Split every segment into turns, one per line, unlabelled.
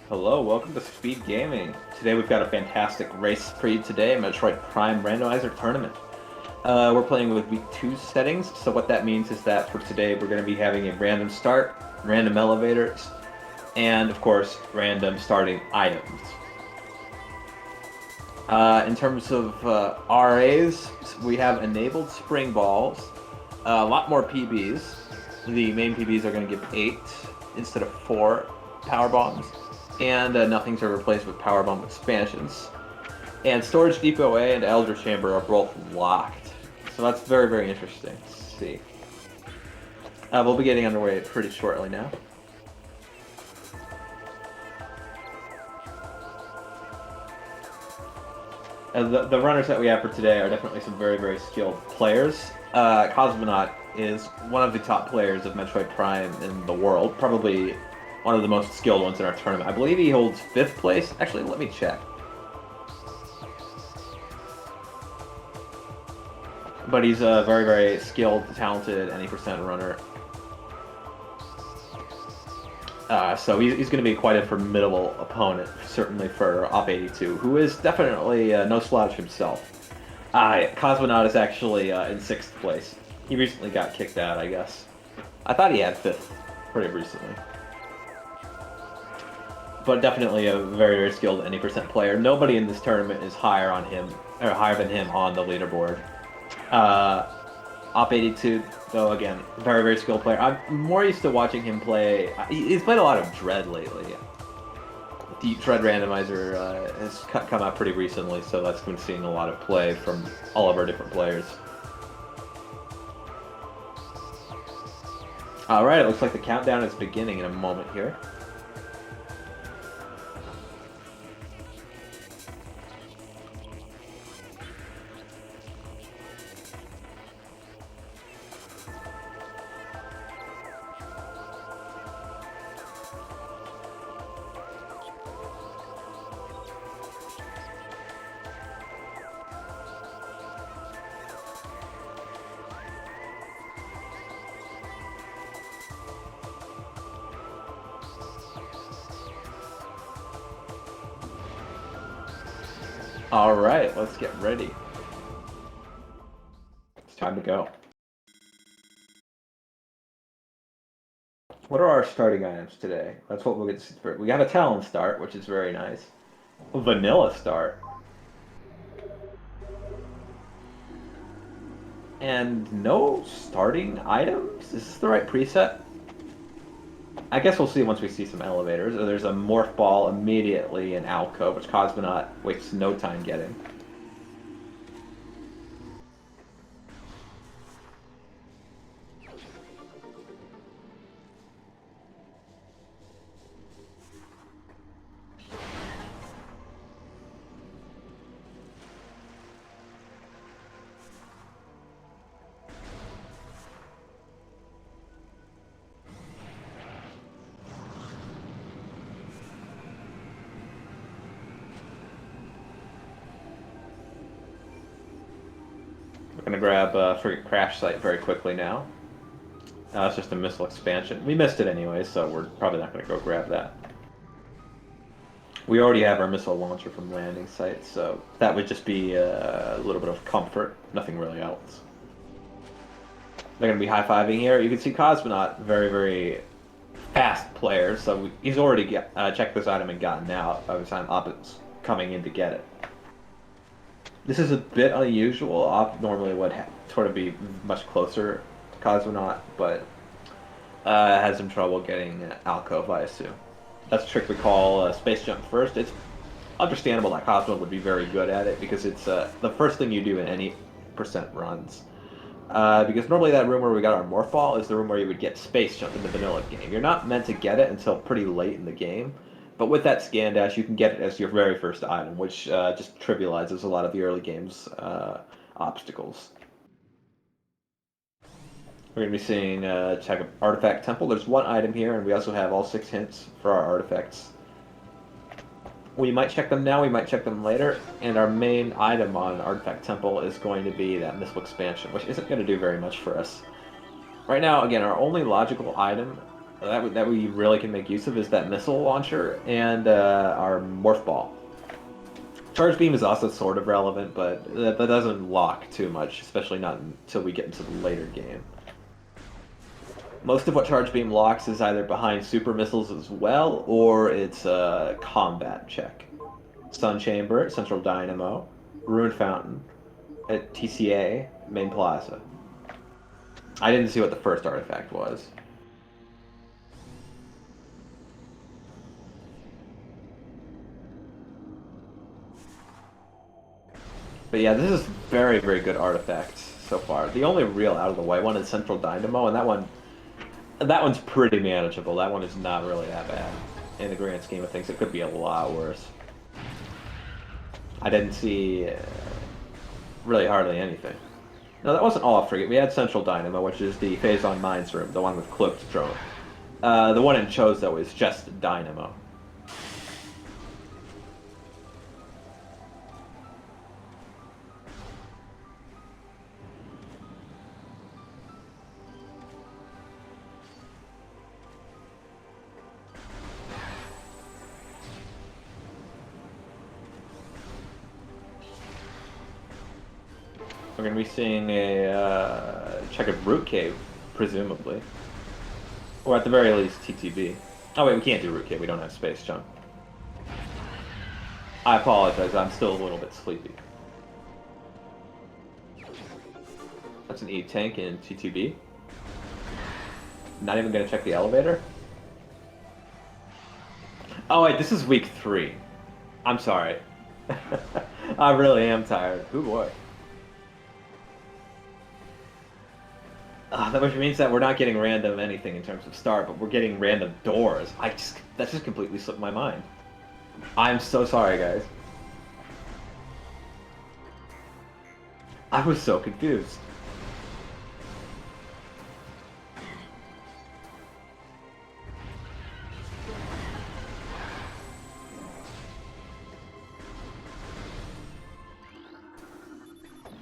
Hello, welcome to SpeedGaming. Today we've got a fantastic race for you today, Metroid Prime Randomizer Tournament. We're playing with week 2 settings, so what that means is that for today we're going to be having a random start, random elevators, and of course, random starting items. In terms of RAs, we have enabled spring balls, a lot more PBs. The main PBs are going to give 8 instead of 4 power bombs. And nothing's are replaced with power bomb expansions. And Storage Depot A and Elder Chamber are both locked. So that's very, very interesting to see. We'll be getting underway pretty shortly now. The runners that we have for today are definitely some very, very skilled players. Cosmonawt is one of the top players of Metroid Prime in the world, probably one of the most skilled ones in our tournament. I believe he holds 5th place. Actually, let me check. But he's a very, very skilled, talented, any percent runner. So he's going to be quite a formidable opponent, certainly for awp82, who is definitely no slouch himself. Cosmonawt is actually in 6th place. He recently got kicked out, I guess. I thought he had 5th pretty recently. But definitely a very, very skilled any percent player. Nobody in this tournament is higher on him, or higher than him on the leaderboard. awp82, though, again, very, very skilled player. I'm more used to watching him play. He's played a lot of Dread lately. The Dread Randomizer has come out pretty recently, so that's been seeing a lot of play from all of our different players. Alright, it looks like the countdown is beginning in a moment here. Alright, let's get ready. It's time to go. What are our starting items today? That's what we'll get to see first. We got a Talon start, which is very nice. A vanilla start. And no starting items? Is this the right preset? I guess we'll see once we see some elevators. There's a morph ball immediately in alcove, which Cosmonawt wastes no time getting. We're going to grab Frigate Crash Site very quickly now. It's just a missile expansion. We missed it anyway, so we're probably not going to go grab that. We already have our missile launcher from landing site, so that would just be a little bit of comfort, nothing really else. They're going to be high-fiving here. You can see Cosmonawt, very, very fast player, so he's already checked this item and gotten out by the time Op's coming in to get it. This is a bit unusual. Op normally would sort of be much closer to Cosmonawt, but had some trouble getting alcove, I assume. That's a trick we call space jump first. It's understandable that Cosmo would be very good at it because it's the first thing you do in any percent runs. Because normally that room where we got our morph ball is the room where you would get space jump in the vanilla game. You're not meant to get it until pretty late in the game. But with that scan dash, you can get it as your very first item, which just trivializes a lot of the early game's obstacles. We're going to be seeing check Artifact Temple. There's one item here, and we also have all 6 hints for our artifacts. We might check them now, we might check them later, and our main item on Artifact Temple is going to be that missile expansion, which isn't going to do very much for us. Right now, again, our only logical item that we really can make use of is that missile launcher and our morph ball. Charge beam is also sort of relevant, but that doesn't lock too much, especially not until we get into the later game. Most of what Charge Beam locks is either behind super missiles as well, or it's a combat check. Sun Chamber, Central Dynamo, Ruined Fountain, at TCA, Main Plaza. I didn't see what the first artifact was. But yeah, this is very, very good artifacts so far. The only real out of the way one is Central Dynamo, and that one's pretty manageable. That one is not really that bad. In the grand scheme of things, it could be a lot worse. I didn't see really hardly anything. No, that wasn't all frigate. We had Central Dynamo, which is the Phazon Mines Room, the one with cloaked drone. The one in Chose, though, is just Dynamo. We're going to be seeing a check of Root Cave, presumably. Or at the very least, TTB. Oh wait, we can't do Root Cave, we don't have space, John. I apologize, I'm still a little bit sleepy. That's an E-Tank in TTB. Not even going to check the elevator? Oh wait, this is week 3. I'm sorry. I really am tired. Ooh boy. Which means that we're not getting random anything in terms of start, but we're getting random doors. That just completely slipped my mind. I'm so sorry, guys. I was so confused.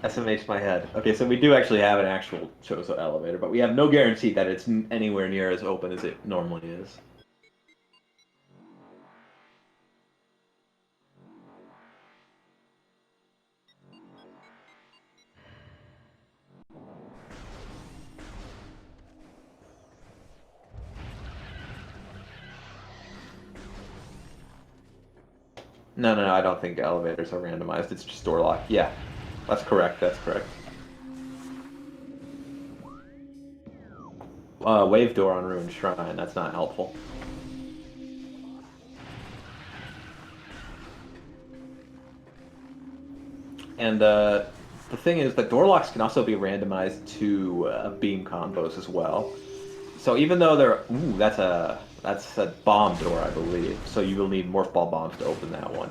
SMH my head. Okay, so we do actually have an actual Chozo elevator, but we have no guarantee that it's anywhere near as open as it normally is. No, I don't think elevators are randomized. It's just door lock. Yeah, that's correct. That's correct. Wave door on Ruined Shrine. That's not helpful. And the thing is that door locks can also be randomized to beam combos as well. So even though they're that's a bomb door, I believe. So you will need morph ball bombs to open that one.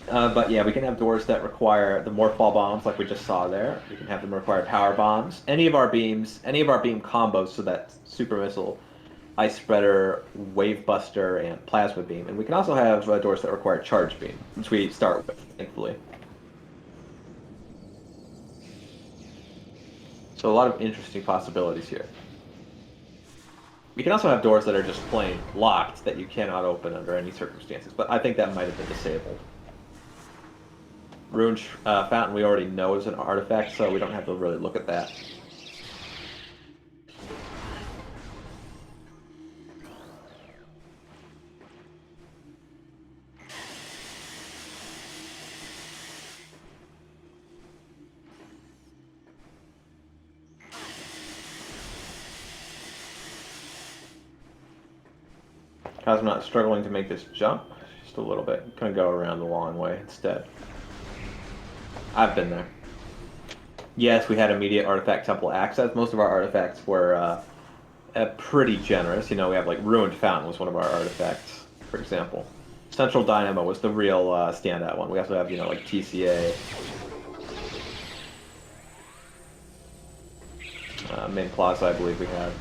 But yeah, we can have doors that require the morph ball bombs, like we just saw there. We can have them require power bombs. Any of our beam combos, so that super missile, ice spreader, wave buster, and plasma beam. And we can also have doors that require charge beam, which we start with, thankfully. So a lot of interesting possibilities here. We can also have doors that are just plain locked that you cannot open under any circumstances, but I think that might have been disabled. Ruined Fountain we already know is an artifact, so we don't have to really look at that. Cosmonawt struggling to make this jump, just a little bit. Gonna go around the long way instead. I've been there. Yes, we had immediate artifact temple access. Most of our artifacts were pretty generous. You know, we have like Ruined Fountain was one of our artifacts, for example. Central Dynamo was the real standout one. We also have, you know, like TCA. Main Plaza, I believe we had.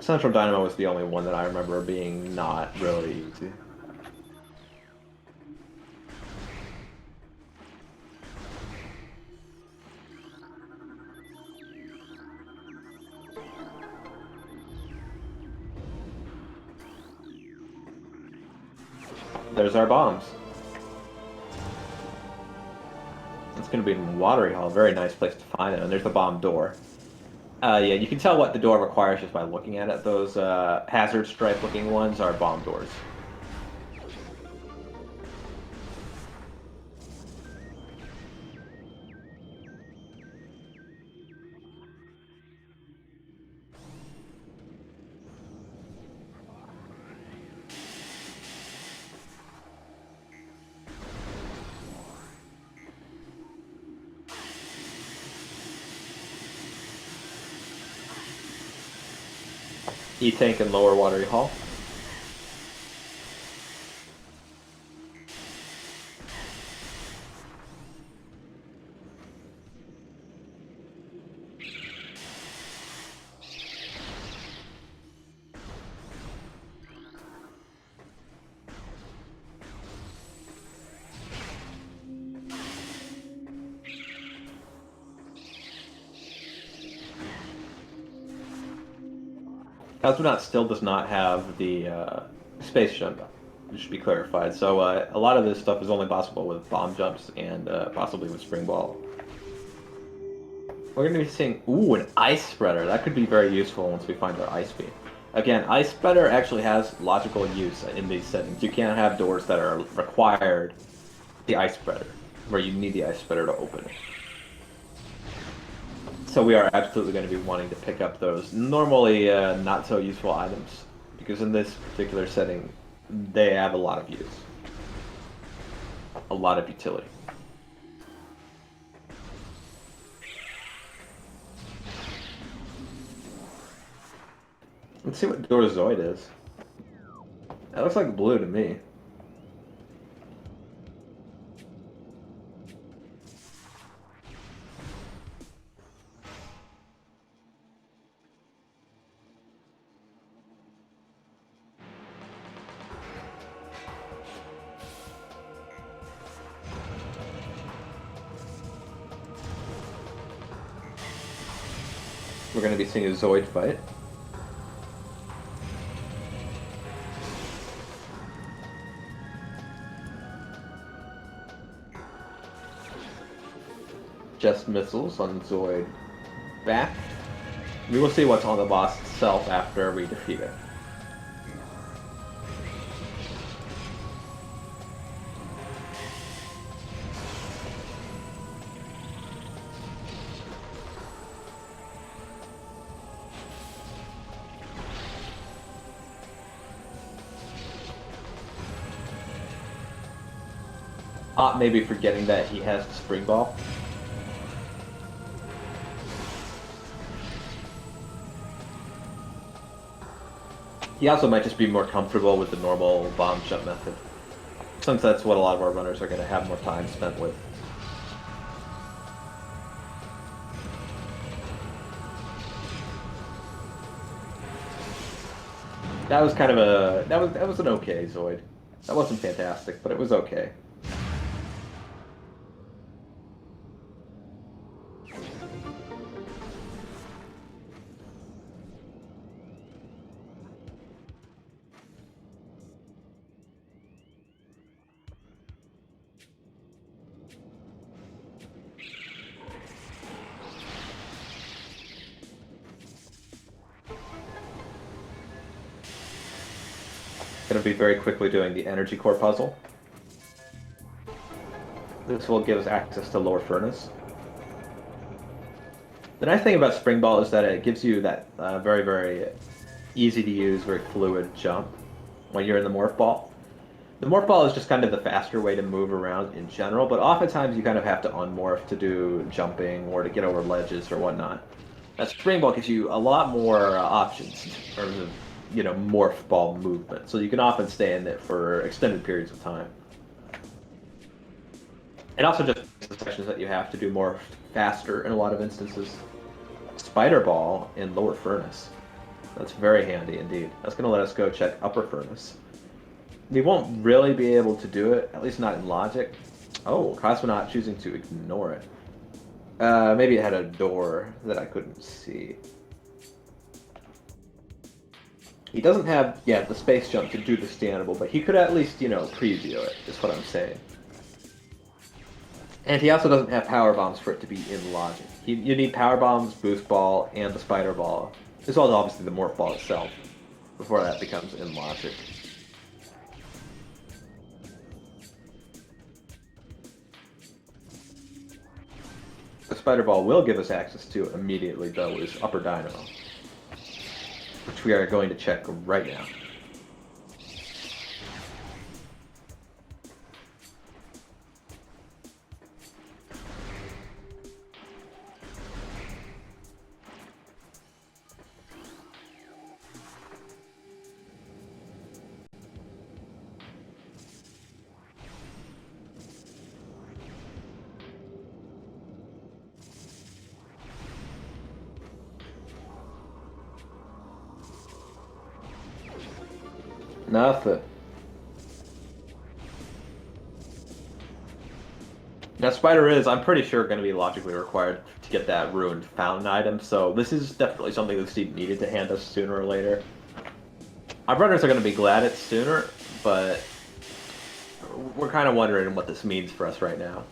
Central Dynamo was the only one that I remember being not really easy. There's our bombs. It's going to be in Watery Hall. Very nice place to find it. And there's the bomb door. Yeah, you can tell what the door requires just by looking at it. Those hazard stripe looking ones are bomb doors. E-Tank in Lower Watery Hall. Cosmonawt still does not have the space jump, it should be clarified. So a lot of this stuff is only possible with bomb jumps and possibly with spring ball. We're going to be seeing, ooh, an ice spreader. That could be very useful once we find our ice beam. Again, ice spreader actually has logical use in these settings. You can't have doors that are required the ice spreader, where you need the ice spreader to open it. So we are absolutely going to be wanting to pick up those normally not so useful items, because in this particular setting, they have a lot of use. A lot of utility. Let's see what door Zoid is. That looks like blue to me. We're going to be seeing a Zoid fight. Just missiles on Zoid back. We will see what's on the boss itself after we defeat it. Maybe forgetting that he has the spring ball. He also might just be more comfortable with the normal bomb jump method, since that's what a lot of our runners are going to have more time spent with. That was kind of a that was an okay Zoid. That wasn't fantastic, but it was okay. Going to be very quickly doing the energy core puzzle. This will give us access to lower furnace. The nice thing about spring ball is that it gives you that very, very easy to use, very fluid jump when you're in the morph ball. The morph ball is just kind of the faster way to move around in general, but oftentimes you kind of have to unmorph to do jumping or to get over ledges or whatnot. That spring ball gives you a lot more options in terms of, you know, morph ball movement, so you can often stay in it for extended periods of time. It also just the sections that you have to do morph faster in a lot of instances. Spider ball in lower furnace. That's very handy indeed. That's going to let us go check upper furnace. We won't really be able to do it, at least not in logic. Oh, Cosmonawt choosing to ignore it. Maybe it had a door that I couldn't see. He doesn't have, yeah, the space jump to do the standable, but he could at least, you know, preview it, is what I'm saying. And he also doesn't have power bombs for it to be in logic. You need power bombs, boost ball, and the spider ball, as well as obviously the morph ball itself, before that becomes in logic. The spider ball will give us access to immediately, though, is upper dynamo, which we are going to check right now. Nothing. Now, Spider is, I'm pretty sure, going to be logically required to get that ruined fountain item, so this is definitely something that Steve needed to hand us sooner or later. Our runners are going to be glad it's sooner, but we're kind of wondering what this means for us right now.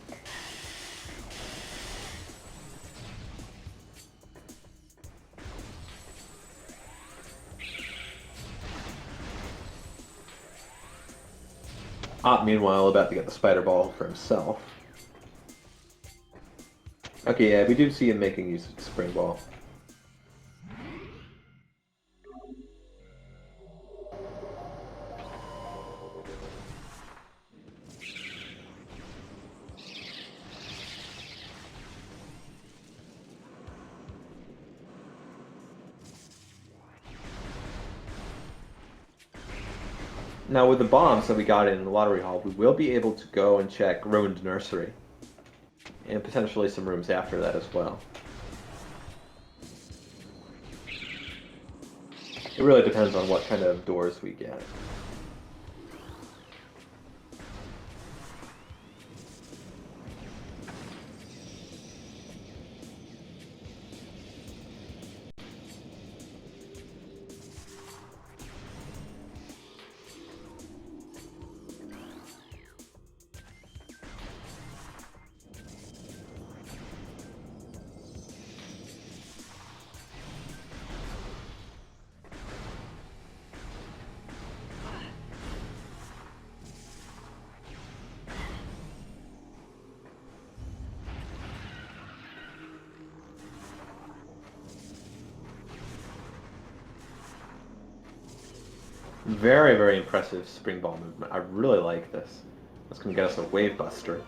Meanwhile, about to get the spider ball for himself. Okay, yeah, we do see him making use of the spring ball. Now, with the bombs that we got in the lottery hall, we will be able to go and check Ruined Nursery. And potentially some rooms after that as well. It really depends on what kind of doors we get. Very, very impressive spring ball movement. I really like this. That's going to get us a Wave Buster.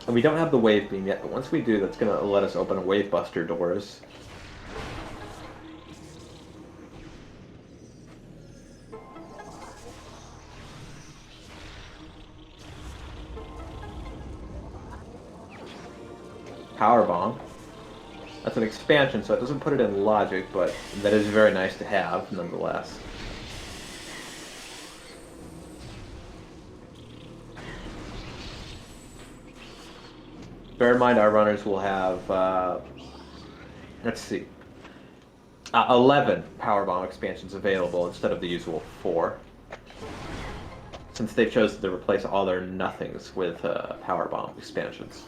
And we don't have the Wave Beam yet, but once we do, that's going to let us open a Wave Buster doors. Power Bomb. That's an expansion, so it doesn't put it in logic, but that is very nice to have, nonetheless. Bear in mind, our runners will have, let's see, 11 Power Bomb expansions available instead of the usual 4. Since they've chosen to replace all their nothings with Power Bomb expansions.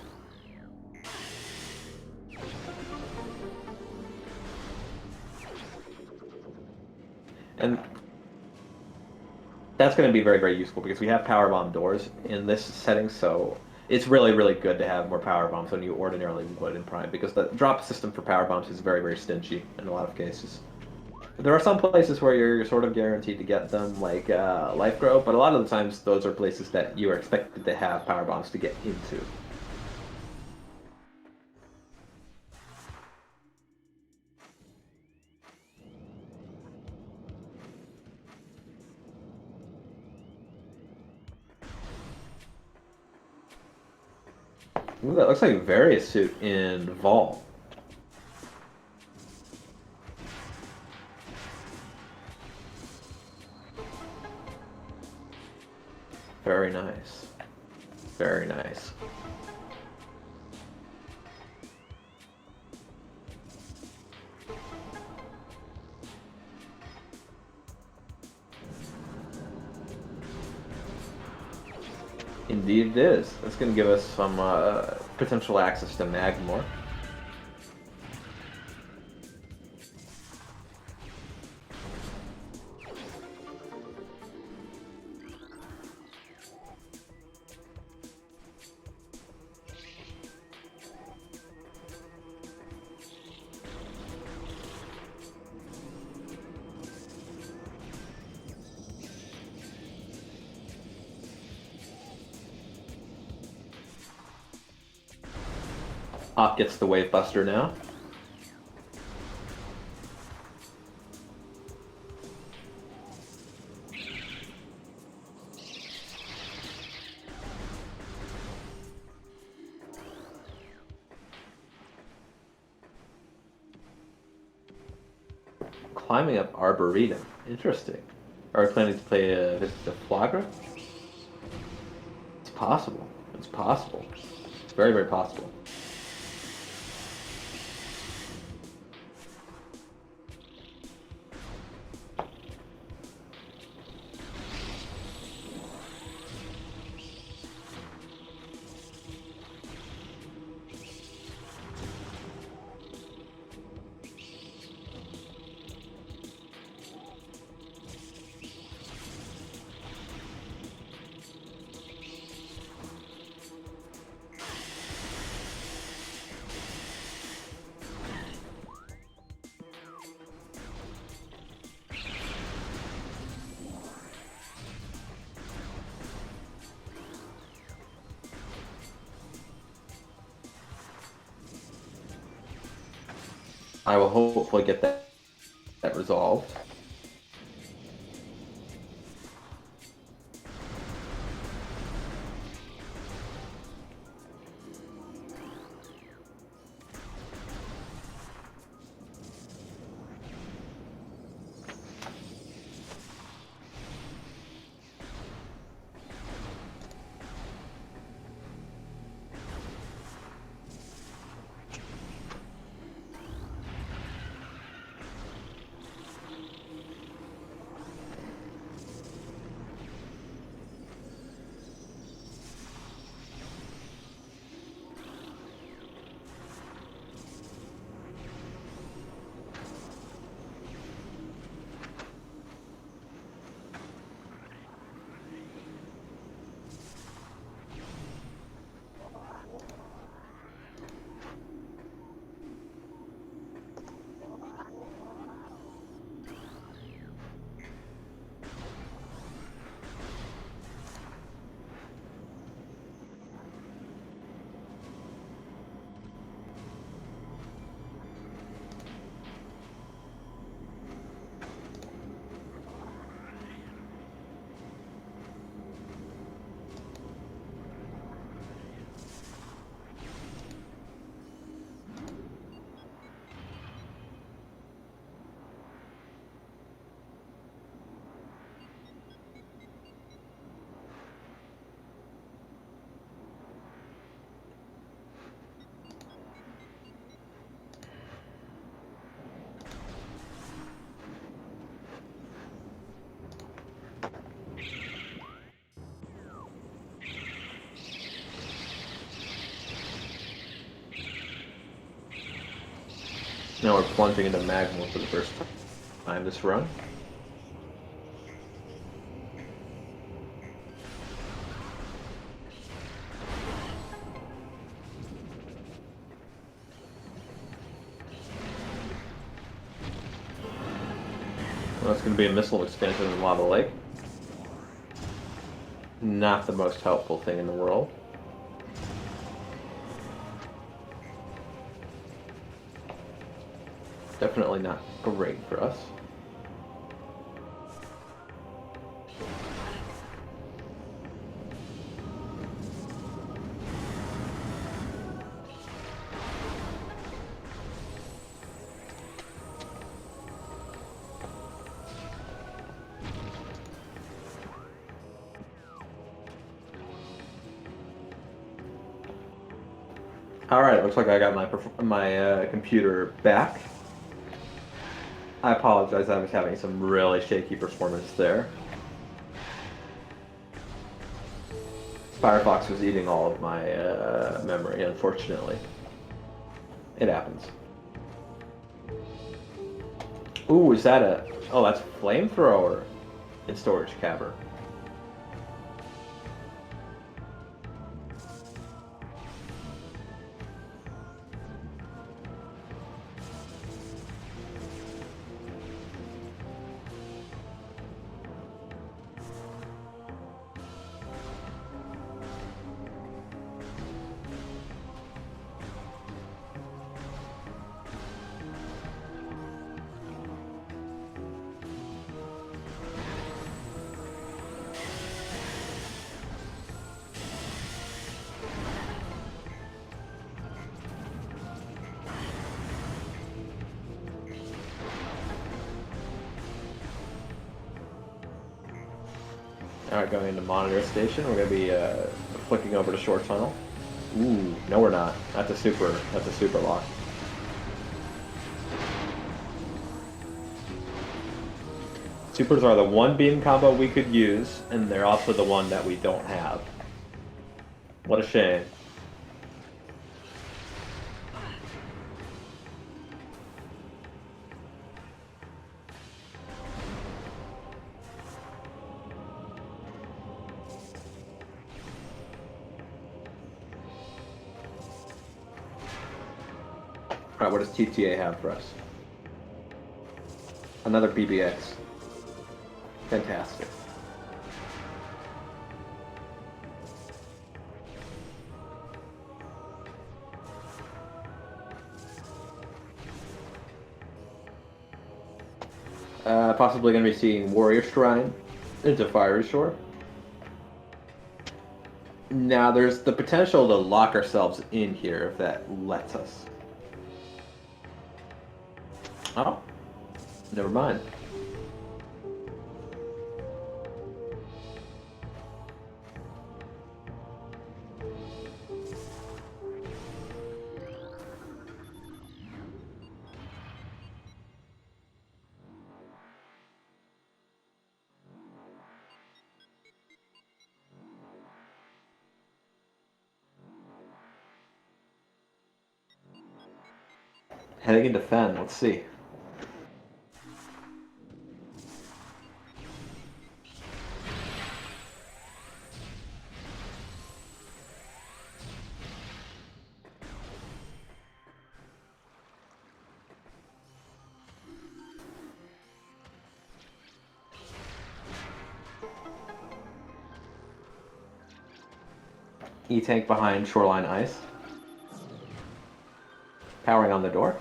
And that's going to be very, very useful because we have power bomb doors in this setting, so it's really, really good to have more power bombs than you ordinarily would in Prime because the drop system for power bombs is very, very stingy in a lot of cases. There are some places where you're sort of guaranteed to get them, like Life Grow, but a lot of the times those are places that you are expected to have power bombs to get into. Ooh, that looks like a Various suit in Vol. Very nice. Very nice. Indeed it is. That's going to give us some potential access to Magmore. Op gets the Wave Buster now. Climbing up Arboretum. Interesting. Are we planning to play a visit to Flagra? It's possible. It's possible. It's very, very possible. I will hopefully get that resolved. Now we're plunging into Magma for the first time this run. Well, that's going to be a missile expansion in Lava Lake. Not the most helpful thing in the world. Definitely not great for us. All right, looks like I got my computer back. I apologize, I was having some really shaky performance there. Firefox was eating all of my memory, unfortunately. It happens. Ooh, is that a... Oh, that's flamethrower in storage cavern. Alright, going into monitor station, we're going to be flicking over to short tunnel. Ooh, no we're not. That's a super lock. Supers are the one beam combo we could use, and they're also the one that we don't have. What a shame. Alright, what does TTA have for us? Another BBX. Fantastic. Possibly going to be seeing Warrior Shrine into Fiery Shore. Now, there's the potential to lock ourselves in here if that lets us. Oh, never mind. Heading into Fen, let's see. E-tank behind Shoreline Ice. Powering on the door.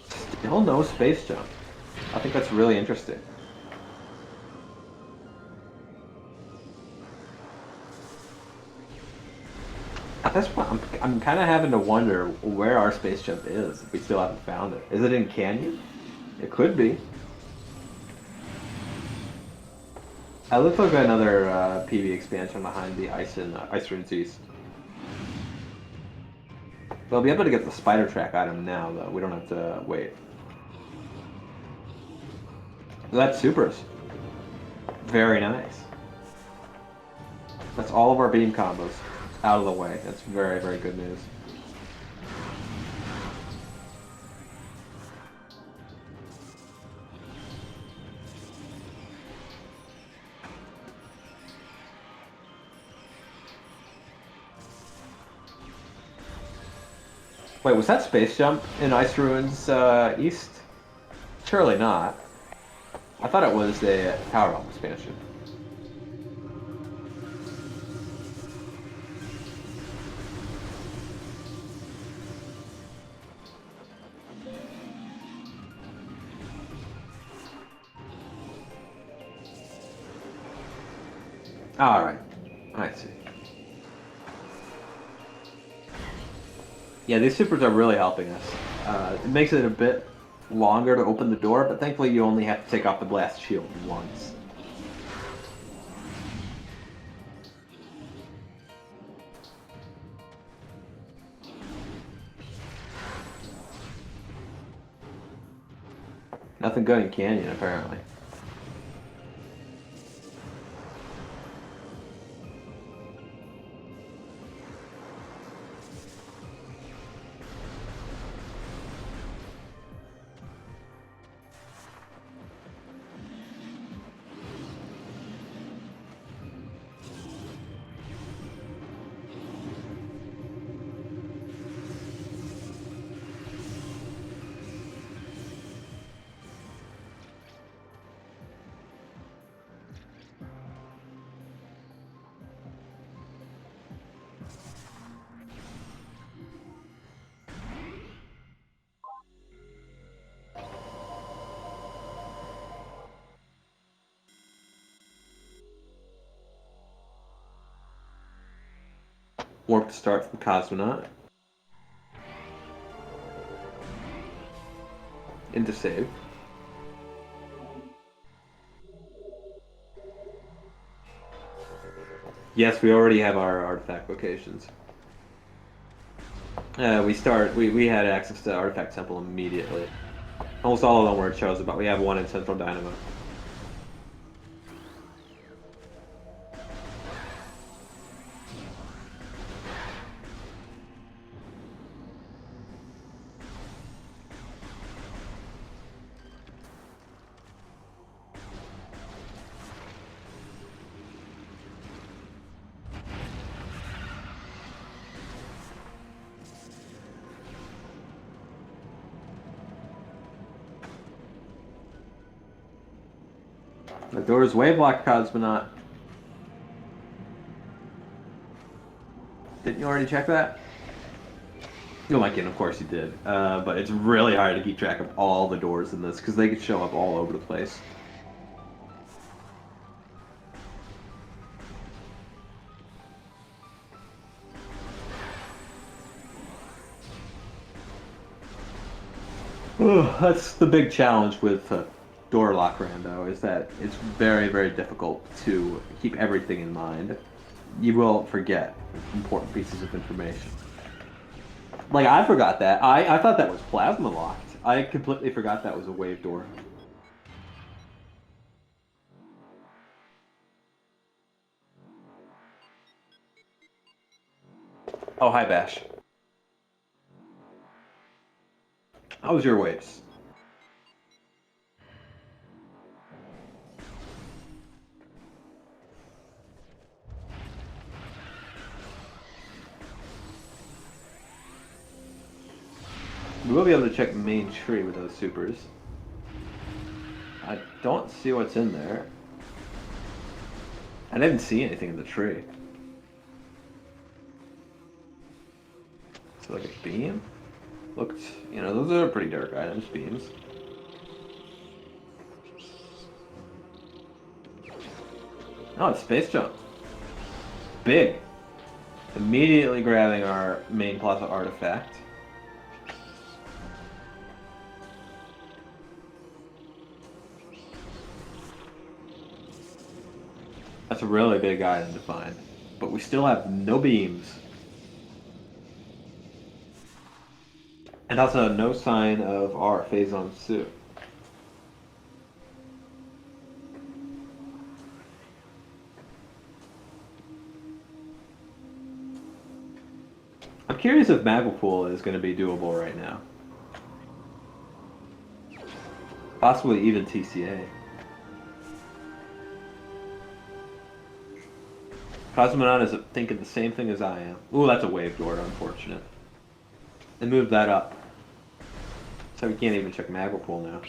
Still no space jump. I think that's really interesting. At this point, I'm kind of having to wonder where our space jump is if we still haven't found it. Is it in Canyon? It could be. It looks like another PV expansion behind the Ice Runes East. They'll be able to get the spider track item now, though. We don't have to wait. That's supers. Very nice. That's all of our beam combos out of the way. That's very, very good news. Wait, was that space jump in Ice Ruins East? Surely not. I thought it was a power-up expansion. Alright, I see. Yeah, these supers are really helping us. It makes it a bit longer to open the door, but thankfully you only have to take off the blast shield once. Nothing good in Canyon, apparently. Warp to start from Cosmonawt. Into save. Yes, we already have our artifact locations. We had access to Artifact Temple immediately. Almost all of them were it shows about. We have one in Central Dynamo. The door's way blocked, Cosmonaut. Didn't you already check that? Oh my god, of course you did. But it's really hard to keep track of all the doors in this, because they could show up all over the place. That's the big challenge with door lock rando, is that it's very, very difficult to keep everything in mind. You will forget important pieces of information. Like, I forgot that. I thought that was plasma locked. I completely forgot that was a wave door. Oh, hi, Bash. How was your waves? We will be able to check the main tree with those supers. I don't see what's in there. I didn't see anything in the tree. Is it like a beam? Looked, those are pretty dark items, beams. Oh, it's space jump. Big. Immediately grabbing our main plaza artifact. That's a really big item to find. But we still have no beams. And also no sign of our Phazon suit. I'm curious if Magmapool is going to be doable right now. Possibly even TCA. Cosmonawt is thinking the same thing as I am. Ooh, that's a wave door, unfortunate. They moved that up. So we can't even check Magmapool now.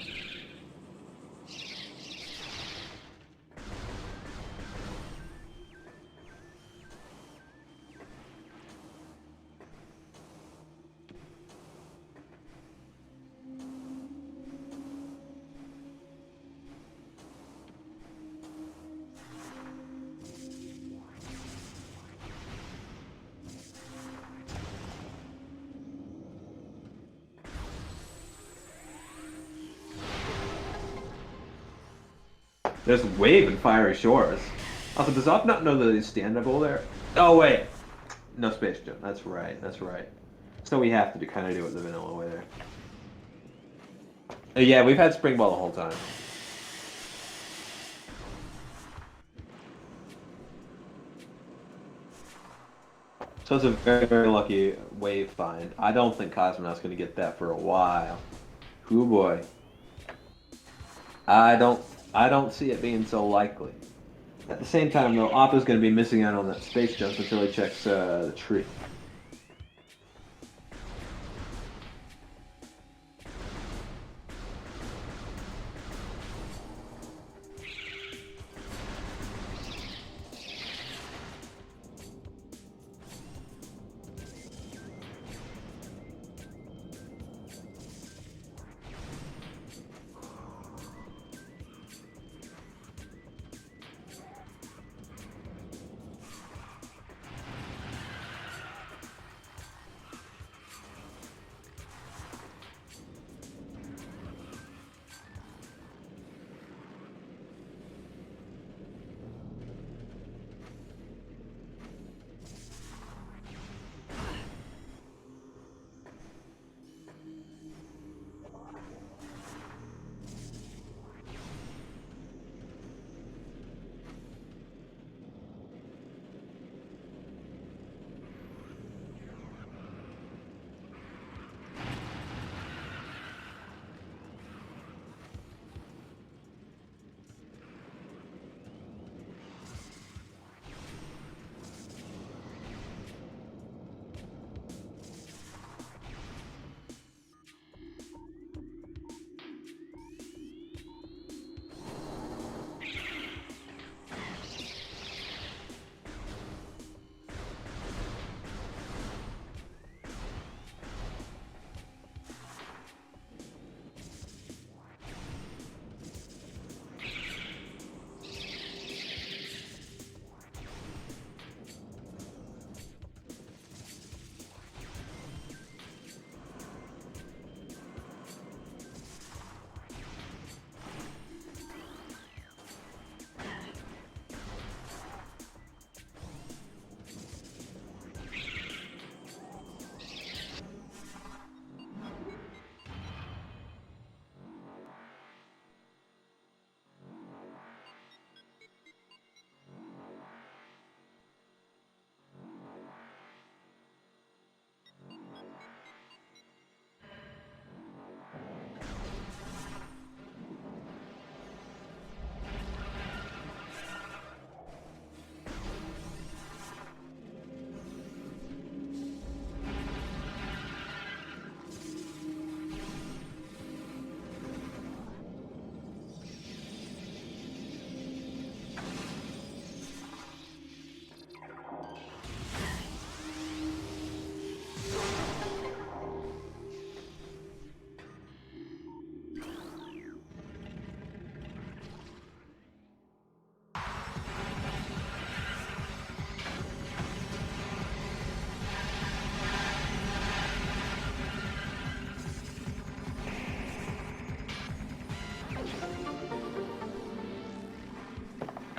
There's Wave and Fiery Shores. Also, does Op not know that he's standable there? Oh, wait. No space jump. That's right. That's right. So we have to kind of do it the vanilla way there. Yeah, we've had spring ball the whole time. So it's a very, very lucky wave find. I don't think Cosmonaut's going to get that for a while. Hoo boy. I don't I don't see it being so likely. At the same time, though, Appa's going to be missing out on that space jump until he checks the tree.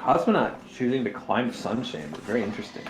Cosmonaut choosing to climb Sun Chamber. Very interesting.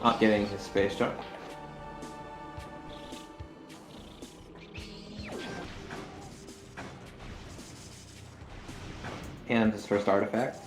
Not getting his space jump. And his first artifact.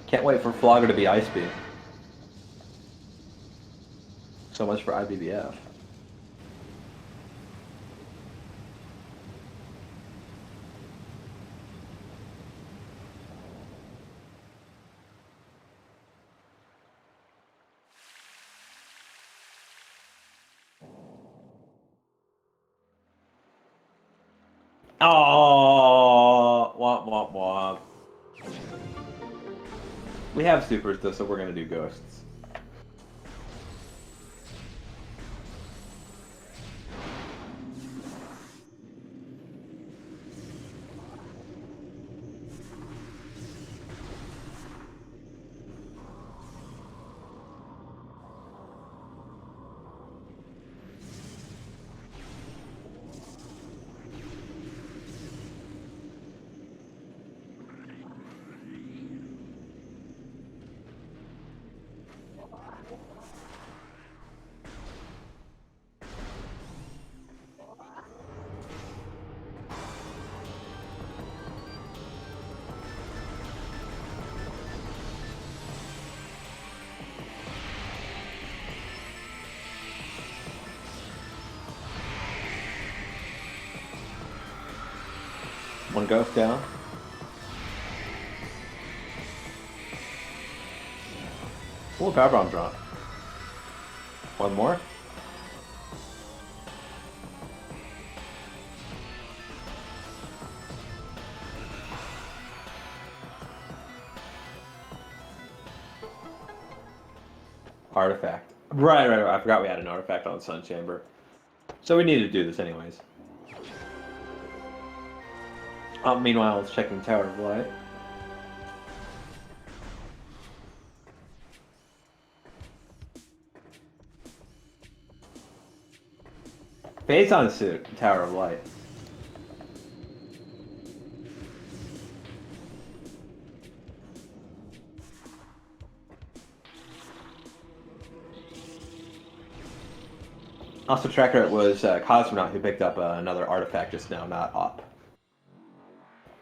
Can't wait for Flogger to be Ice Beam. So much for IBBF. Oh, womp womp womp. We have supers though, so we're gonna do ghosts. One ghost down. Ooh, power bomb drop. One more. Artifact. Right. I forgot we had an artifact on Sun Chamber. So we need to do this anyways. Meanwhile, it's checking Tower of Light. Phazon suit, Tower of Light. Also, Tracker, it was Cosmonawt who picked up another artifact just now, not Op.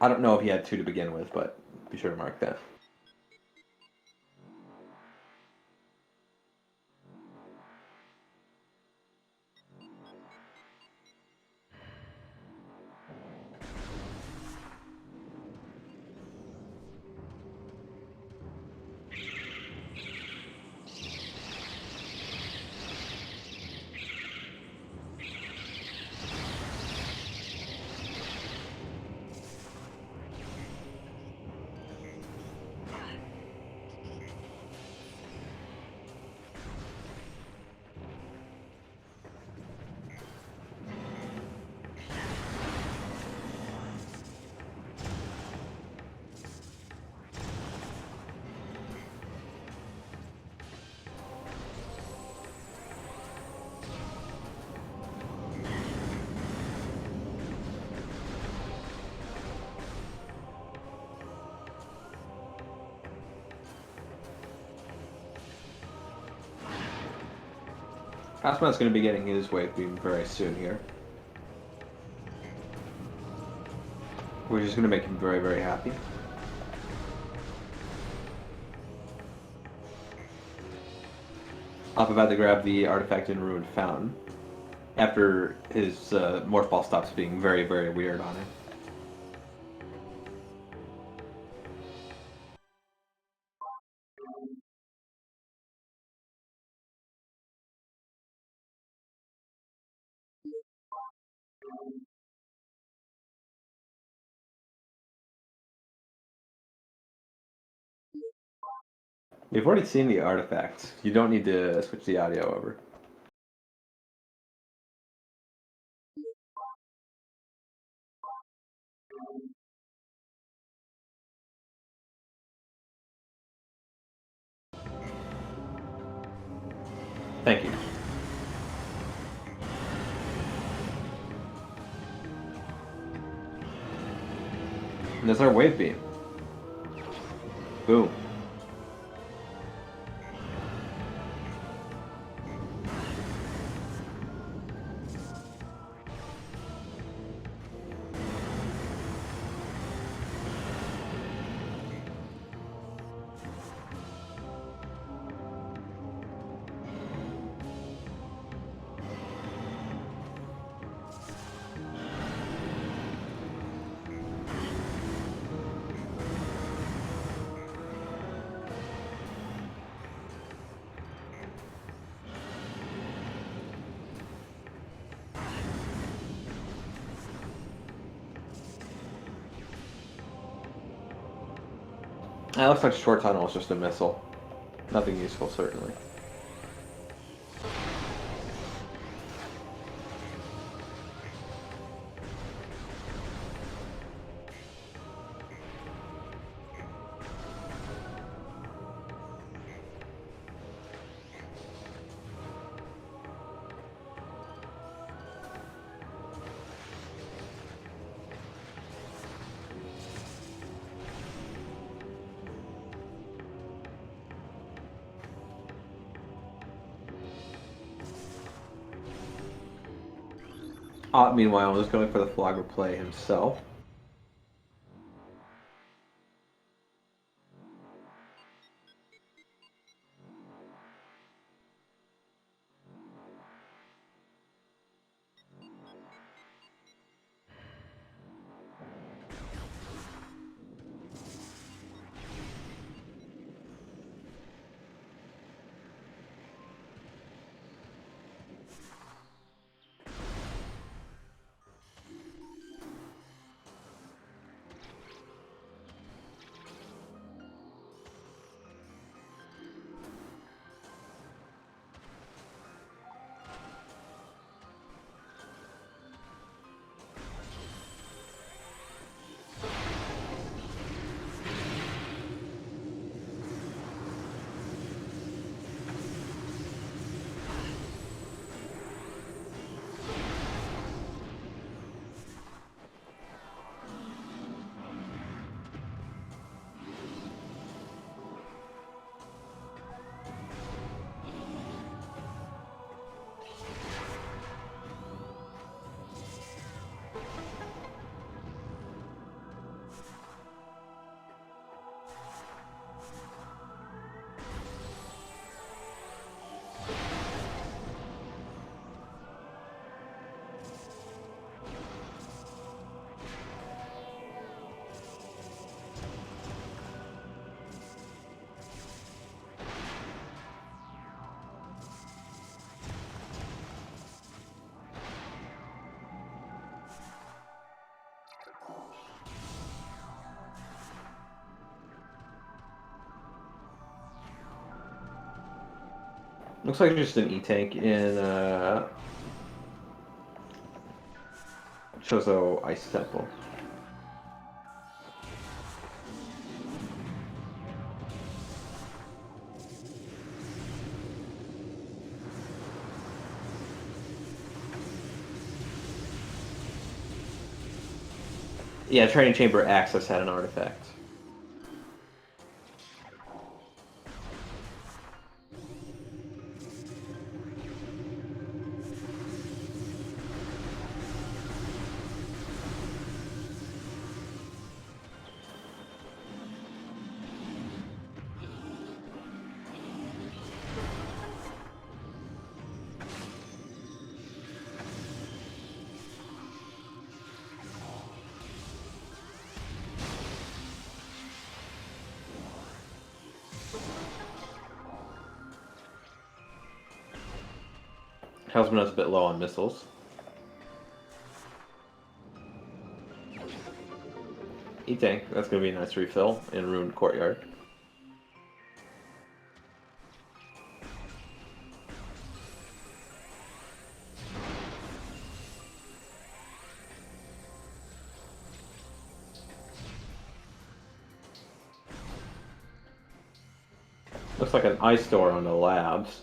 I don't know if he had two to begin with, but be sure to mark that. Cosmonaut's going to be getting his wave beam very soon here. Which is going to make him very, very happy. Up about to grab the artifact in Ruined Fountain. After his Morph Ball stops being very, very weird on him. We've already seen the artifacts. You don't need to switch the audio over. Thank you. And there's our wave beam. Boom. That looks like short tunnel is just a missile. Nothing useful, certainly. Meanwhile, was going for the flogger play himself. Looks like just an E-tank in Chozo Ice Temple. Yeah, training chamber access had an artifact. Cosmonaut's a bit low on missiles. E-tank, that's going to be a nice refill in Ruined Courtyard. looks like an ice door on the labs.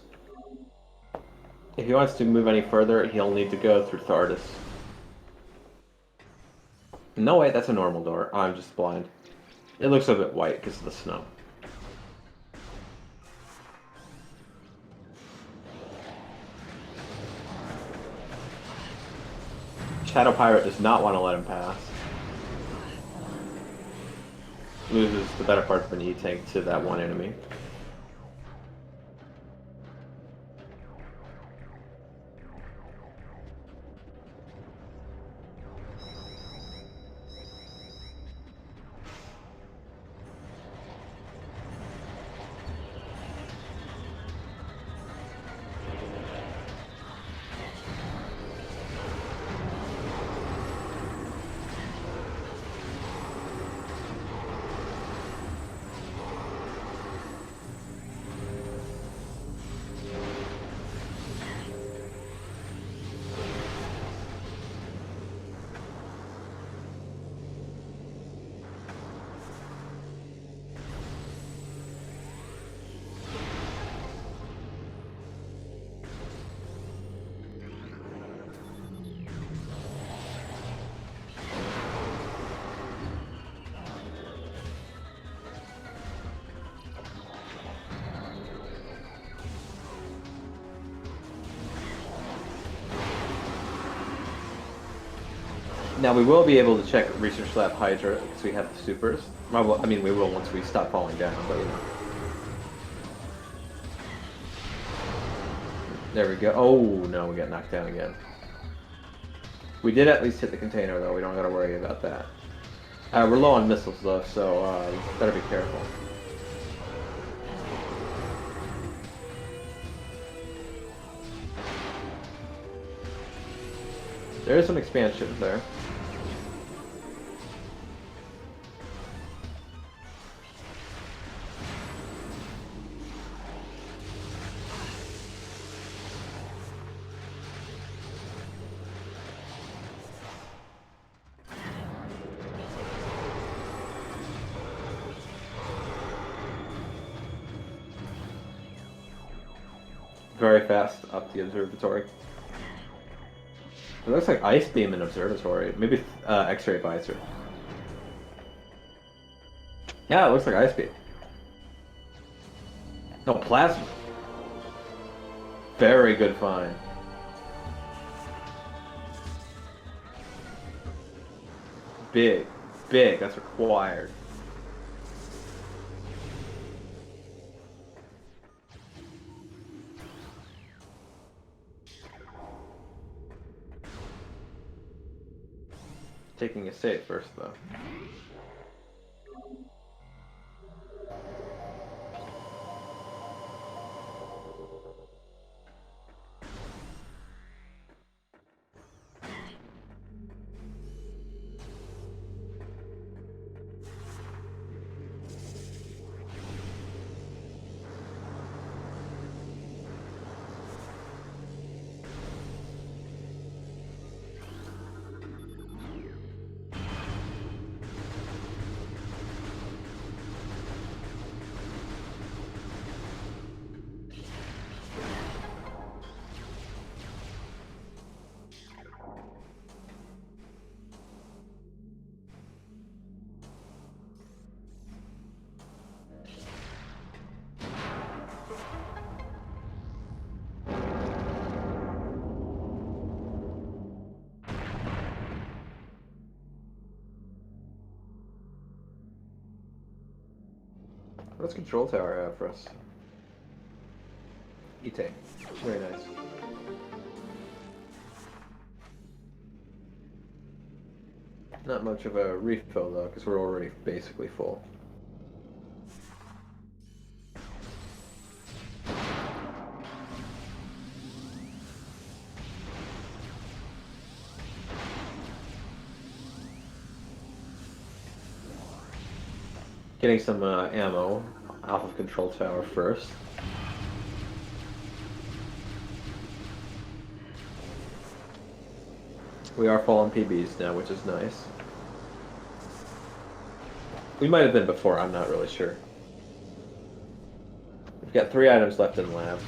If he wants to move any further, he'll need to go through Thardis. No, wait, that's a normal door. Oh, I'm just blind. It looks a bit white because of the snow. Shadow Pirate does not want to let him pass. Loses the better part of an E-tank to that one enemy. Now we will be able to check Research Lab Hydra because we have the supers. Well, I mean, we will once we stop falling down, but you know. There we go. Oh no, we got knocked down again. We did at least hit the container though. We don't got to worry about that. We're low on missiles though, so better be careful. There is some expansion there. Very fast up the observatory. It looks like Ice Beam and Observatory. Maybe X-Ray Visor. Yeah, it looks like Ice Beam. No, Plasma. Very good find. Big. Big. That's required. Taking a save first, though. What's Control Tower have for us? E-tank. Very nice. Not much of a refill though, because we're already basically full. Getting some ammo off of Control Tower first. We are full on PBs now, which is nice. We might have been before, I'm not really sure. We've got 3 items left in labs.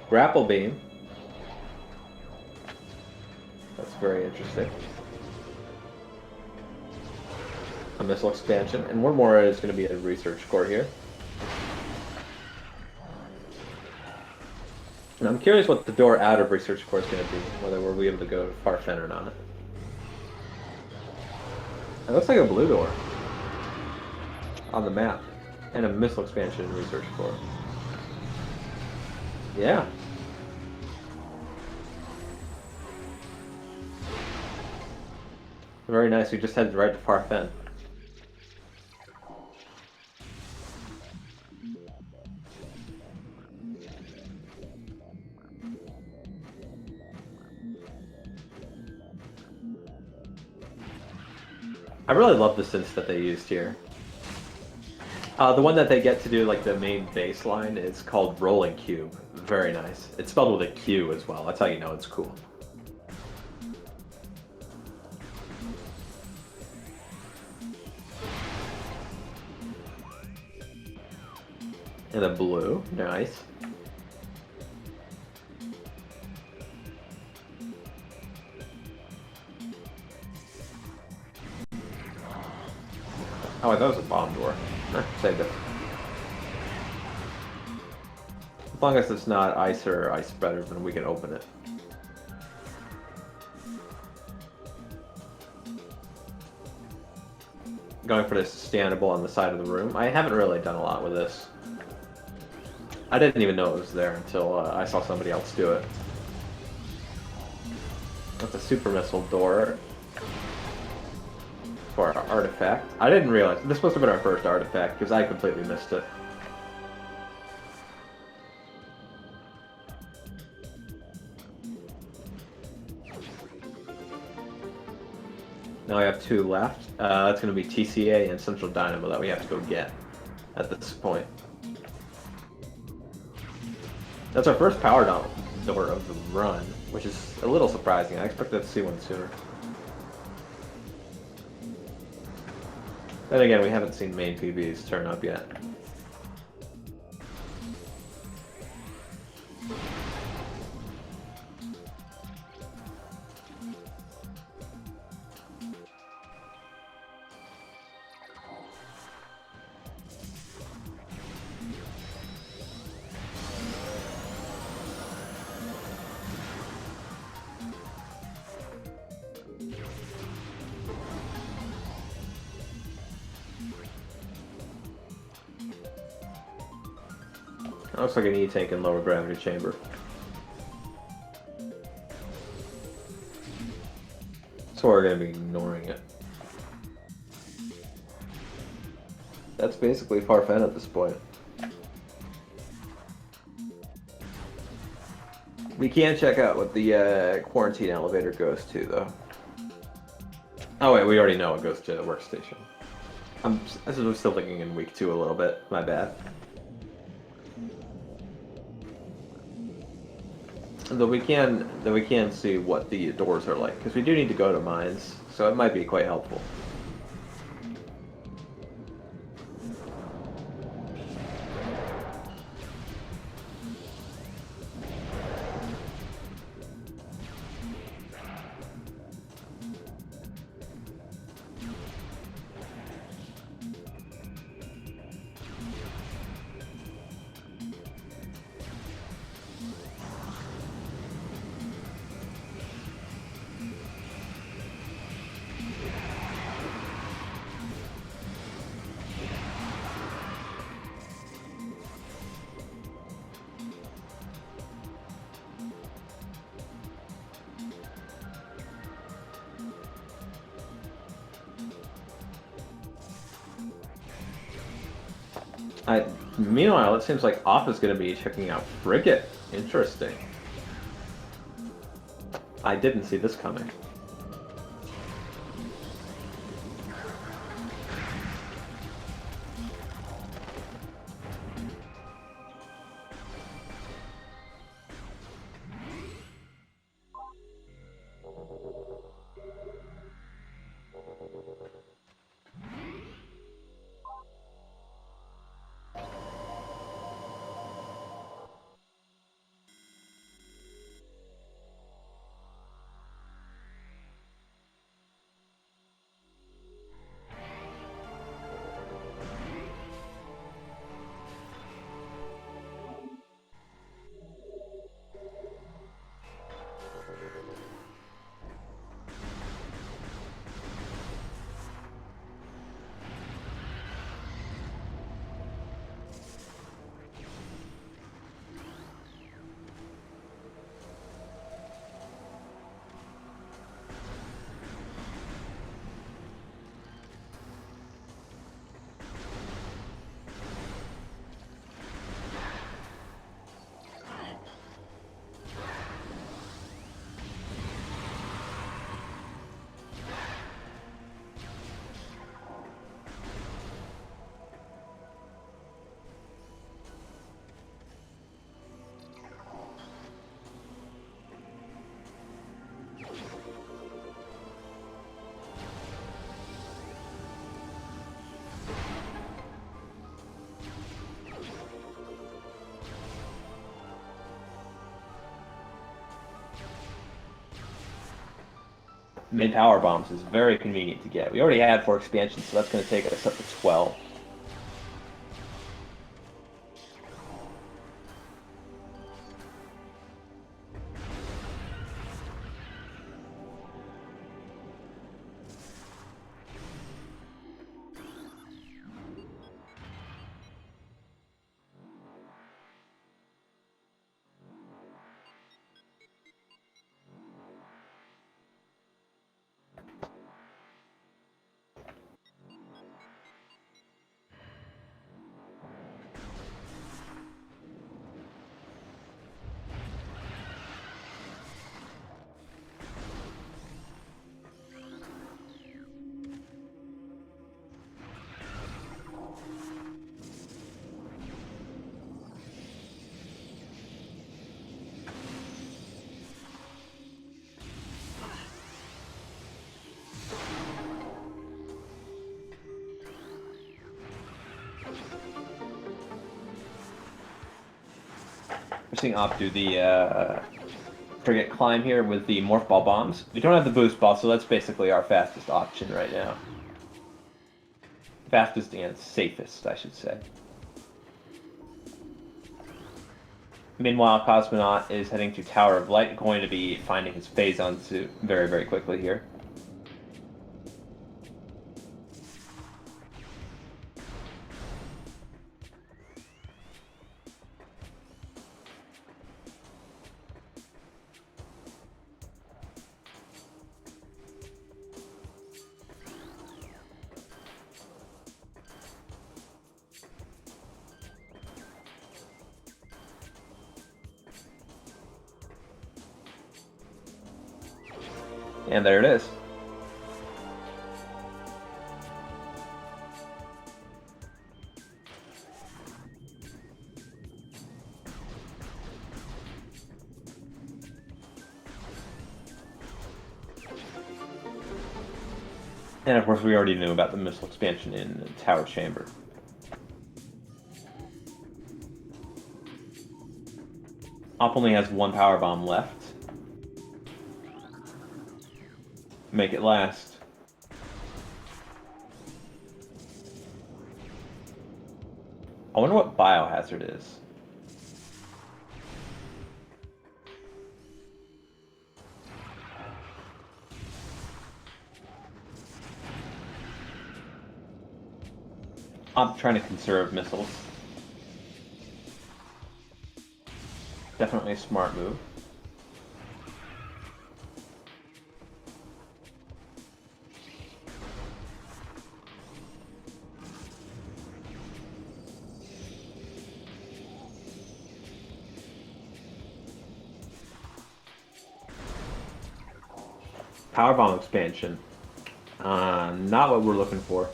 Grapple beam. That's very interesting. A missile expansion, and one more is going to be a research core here. And I'm curious what the door out of research core is going to be, whether we'll be able to go to Farfen or not. It looks like a blue door on the map, and a missile expansion in research core. Yeah. Very nice. We just headed right to Farfen. I really love the synths that they used here. The one that they get to do like the main bass line is called Rolling Cube. Very nice. It's spelled with a Q as well. That's how you know it's cool. And a blue. Nice. Oh, I thought it was a bomb door. Saved it. As long as it's not ice or ice spreader, then we can open it. Going for this standable on the side of the room. I haven't really done a lot with this. I didn't even know it was there until I saw somebody else do it. That's a super missile door for our artifact. I didn't realize this must have been our first artifact because I completely missed it. Now we have 2 left. That's going to be TCA and Central Dynamo that we have to go get at this point. That's our first power door of the run, which is a little surprising. I expected to see one sooner. Then again, we haven't seen main PBs turn up yet. Looks like an E-tank in lower gravity chamber. So we're going to be ignoring it. That's basically Farfen at this point. We can check out what the quarantine elevator goes to, though. Oh wait, we already know it goes to the workstation. I'm still thinking in week 2 a little bit. My bad. Though we can see what the doors are like, because we do need to go to mines, so it might be quite helpful. Meanwhile, it seems like Off is going to be checking out Frigate. Interesting. I didn't see this coming. mid power bombs is very convenient to get. We already had 4 expansions, so that's going to take us up to 12. We're seeing Op do the frigate climb here with the morph ball bombs. We don't have the boost ball, so that's basically our fastest option right now. Fastest and safest, I should say. Meanwhile, Cosmonawt is heading to Tower of Light, going to be finding his phazon suit very, very quickly here. And there it is. And of course, we already knew about the missile expansion in Tower Chamber. Op only has 1 power bomb left. Make it last. I wonder what biohazard is. I'm trying to conserve missiles. Definitely a smart move. Powerbomb expansion. Not what we're looking for.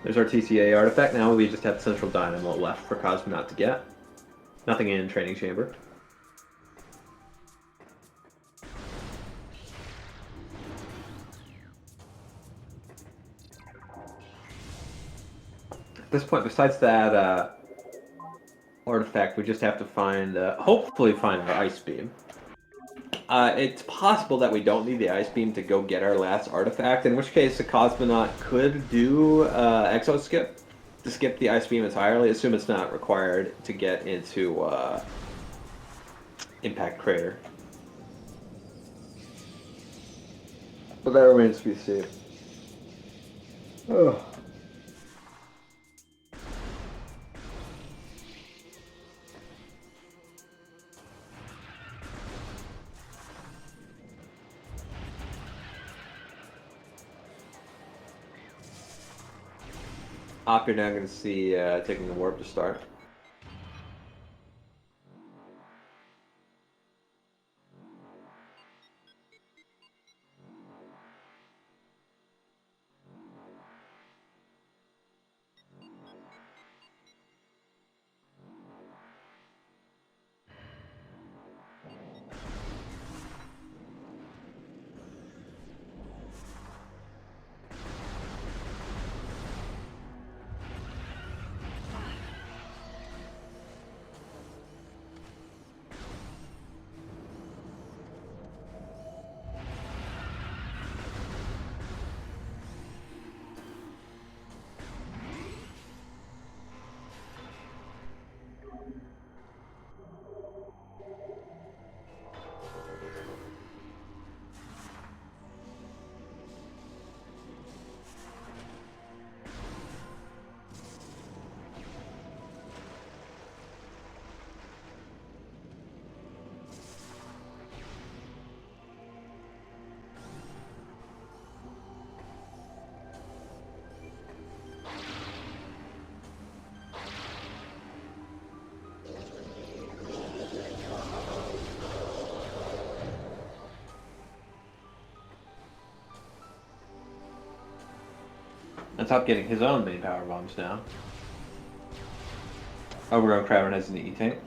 There's our TCA artifact. Now we just have Central Dynamo left for Cosmonawt to get. Nothing in Training Chamber. At this point, besides that artifact, we just have to find, hopefully find the Ice Beam. It's possible that we don't need the Ice Beam to go get our last artifact, in which case the Cosmonaut could do Exo Skip to skip the Ice Beam entirely. Assume it's not required to get into Impact Crater. But that remains to be seen. Oh. Op, you're now going to see taking the warp to start. top getting his own main power bombs now. Overgrown Craven has an E-Tank.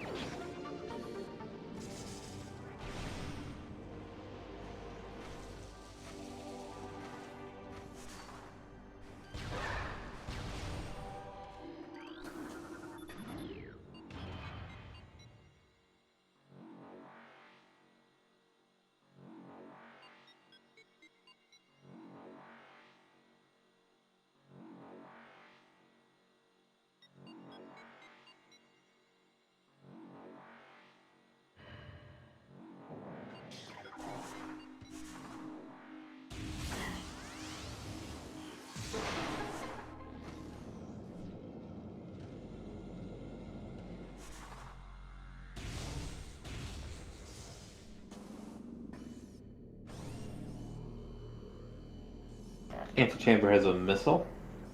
Antechamber has a missile.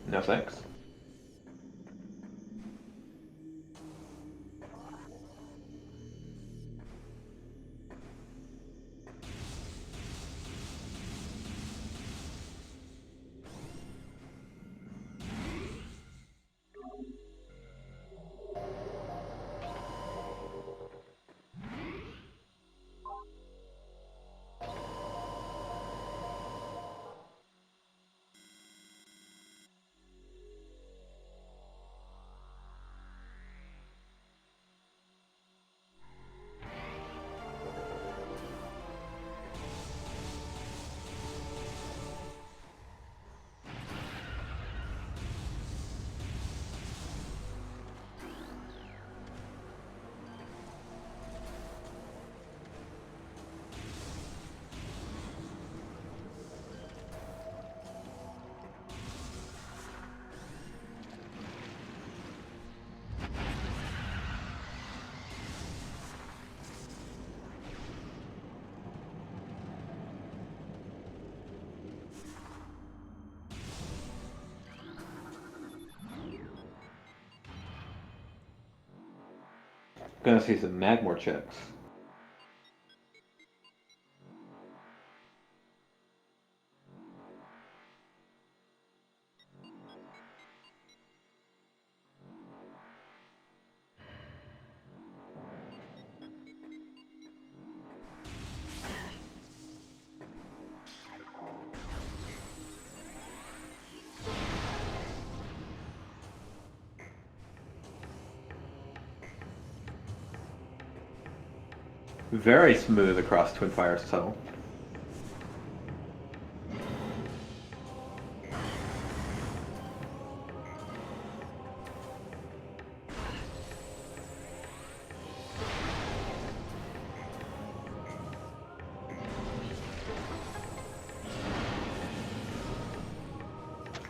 No thanks. Gonna see some Magmor checks. Very smooth across Twin Fire's tunnel.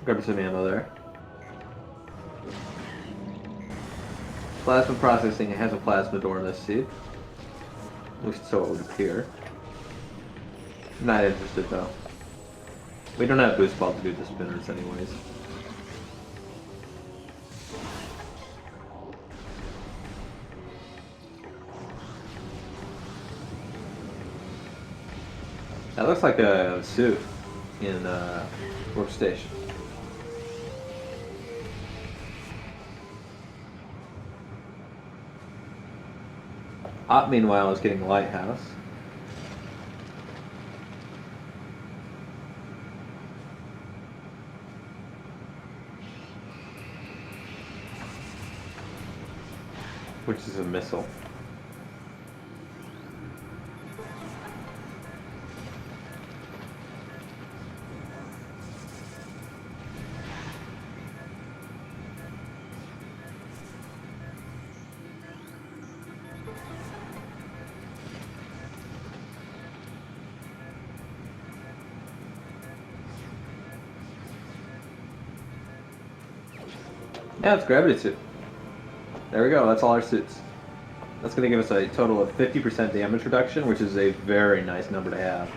Grab some ammo there. Plasma processing, it has a plasma door in this seed. At least so it would appear. Not interested though. We don't have boost ball to do the spinners anyways. That looks like a suit in workstation. Op, meanwhile, is getting Lighthouse. Which is a missile. Yeah, it's gravity suit. There we go, that's all our suits. That's going to give us a total of 50% damage reduction, which is a very nice number to have.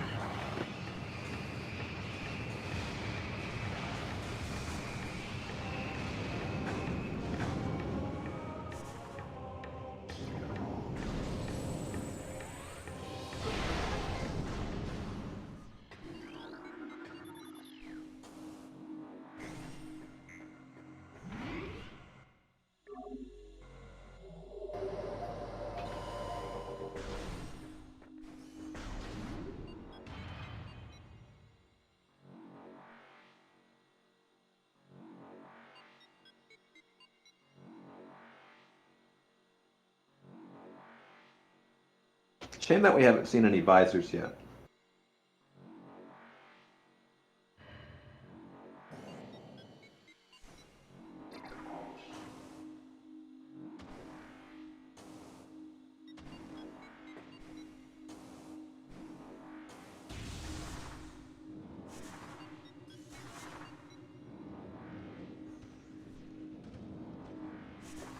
Shame that we haven't seen any visors yet.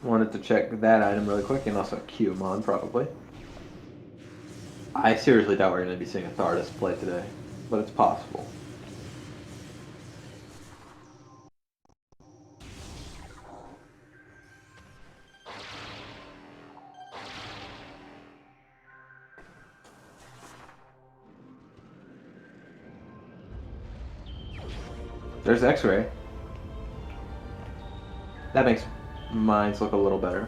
Wanted to check that item really quick and also queue him on, probably. I seriously doubt we're going to be seeing a Thardus play today, but it's possible. There's X-Ray. That makes mines look a little better.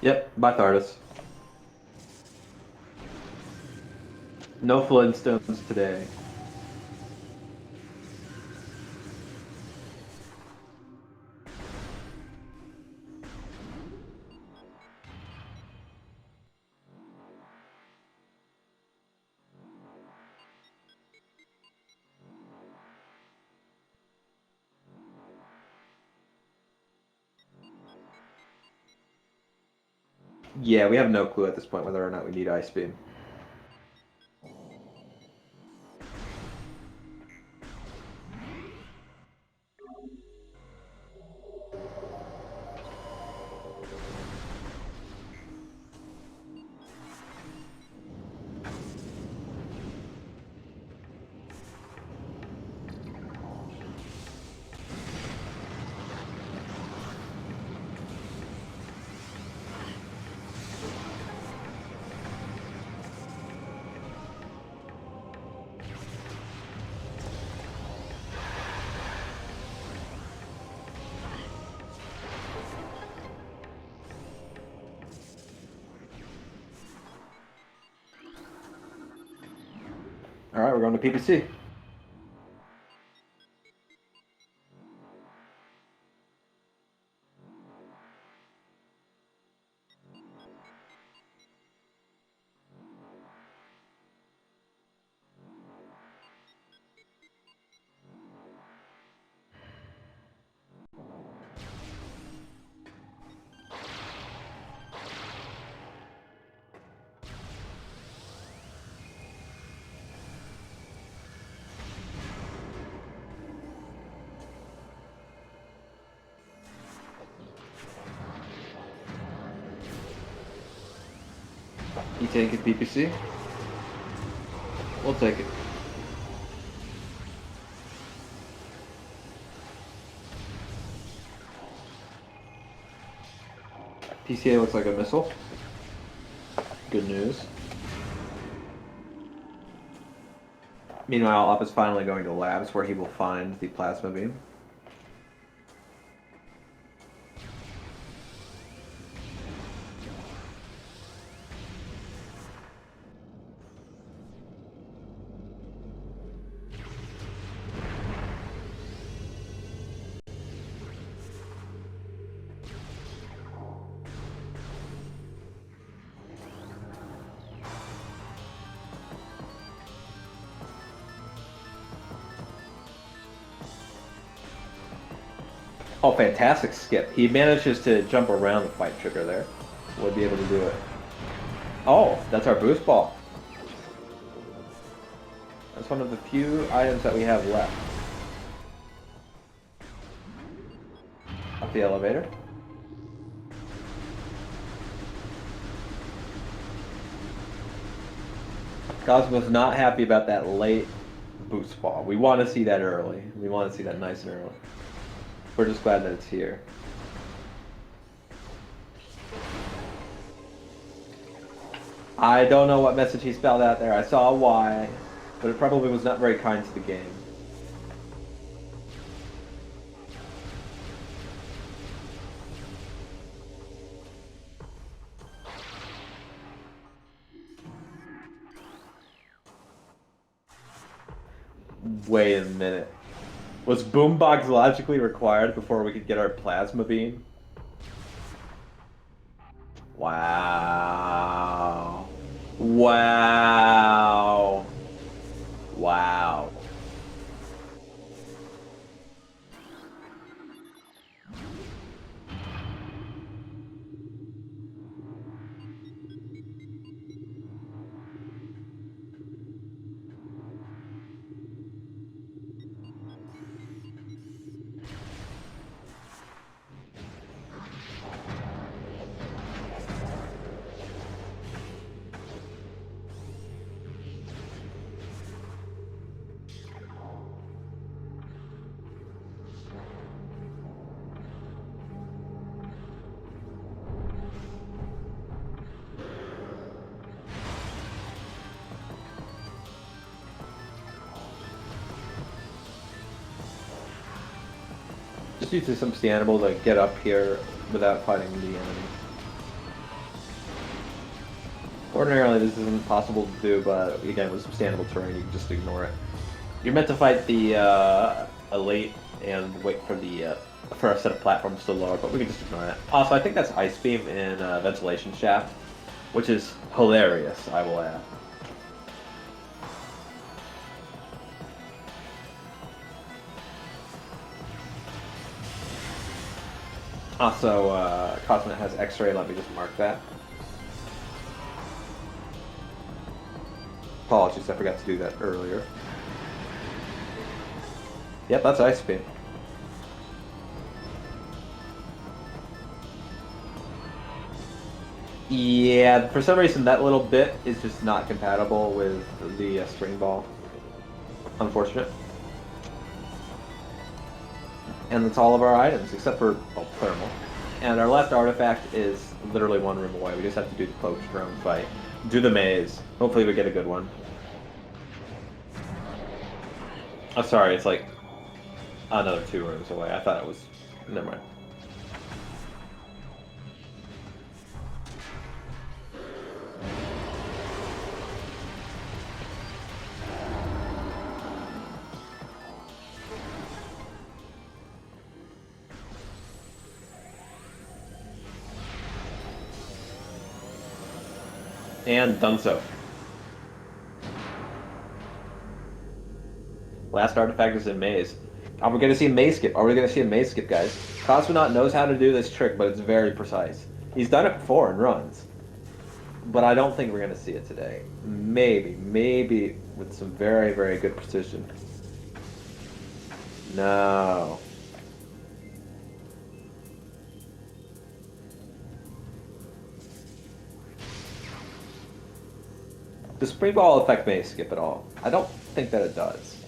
Yep, by Thardus. No Flintstones today. Yeah, we have no clue at this point whether or not we need Ice Beam. All right, we're going to PPC. You take it, PPC? We'll take it. PCA looks like a missile. Good news. Meanwhile, Up is finally going to labs where he will find the plasma beam. Oh, fantastic skip. He manages to jump around the fight trigger there. Would be able to do it. Oh, that's our boost ball. That's one of the few items that we have left. Up the elevator. Cosmo's not happy about that late boost ball. We want to see that early. We want to see that nice and early. We're just glad that it's here. I don't know what message he spelled out there. I saw a Y, but it probably was not very kind to the game. Wait a minute. Was Boombox logically required before we could get our plasma beam? Wow. Wow. Wow. Just use some animal to get up here without fighting the enemy. Ordinarily, this isn't possible to do, but again, with substantial terrain, you can just ignore it. You're meant to fight the elite and wait for the for a set of platforms to lower, but we can just ignore that. Also, I think that's Ice Beam in Ventilation Shaft, which is hilarious, I will add. Also, Cosmonawt has X-Ray, let me just mark that. Apologies, I forgot to do that earlier. Yep, that's Ice Beam. Yeah, for some reason that little bit is just not compatible with the string ball. Unfortunate. And that's all of our items, except for, well, thermal. And our last artifact is literally one room away. We just have to do the cloaked drone fight. Do the maze. Hopefully we get a good one. Oh, sorry, it's like another 2 rooms away. I thought it was... Never mind. And done so. Last artifact is a maze. Are we going to see a maze skip? Are we going to see a maze skip, guys? Cosmonawt knows how to do this trick, but it's very precise. He's done it before in runs. But I don't think we're going to see it today. Maybe with some very, very good precision. No. Does spring ball affect maze skip at all? I don't think that it does.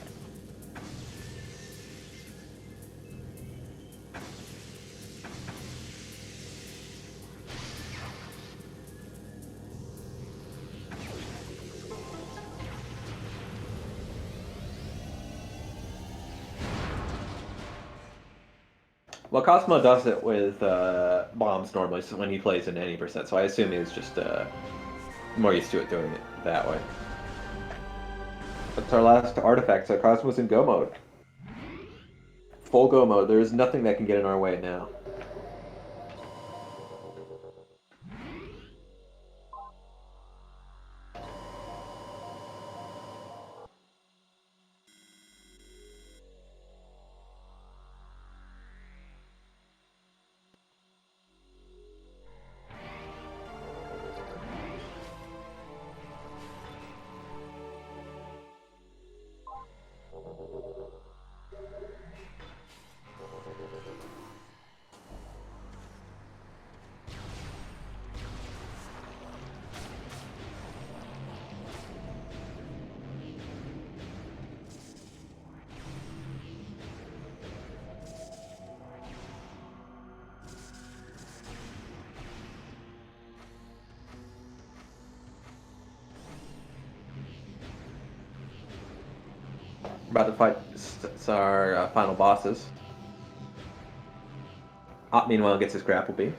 Well, Cosmo does it with bombs normally when he plays in any percent, so I assume he's just more used to it doing it that way. That's our last artifact, so Cosmo's in go mode. Full go mode. There is nothing that can get in our way now. About to fight our final bosses. Meanwhile, gets his grapple beam.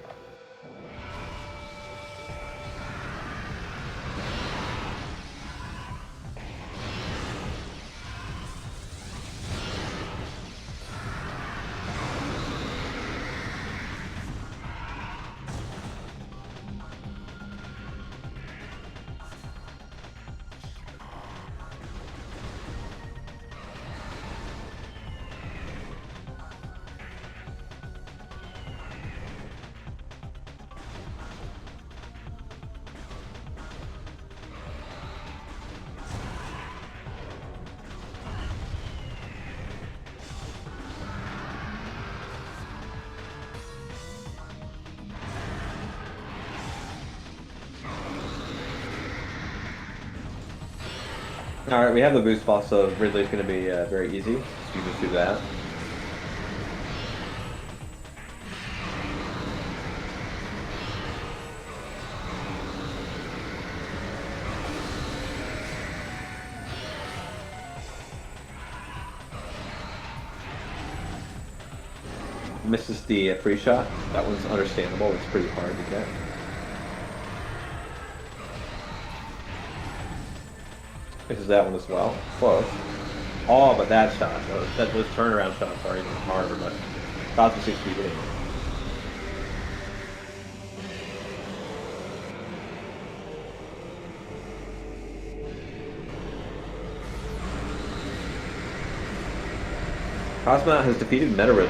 Alright, we have the boost ball, so Ridley's going to be very easy. Just you can do that. Misses the free shot. That one's understandable. It's pretty hard to get. Misses that one as well. Close. Oh, but that shot. Those turnaround shots are even harder, but Cosmo seems to be getting it. Cosmonawt has defeated Metroid.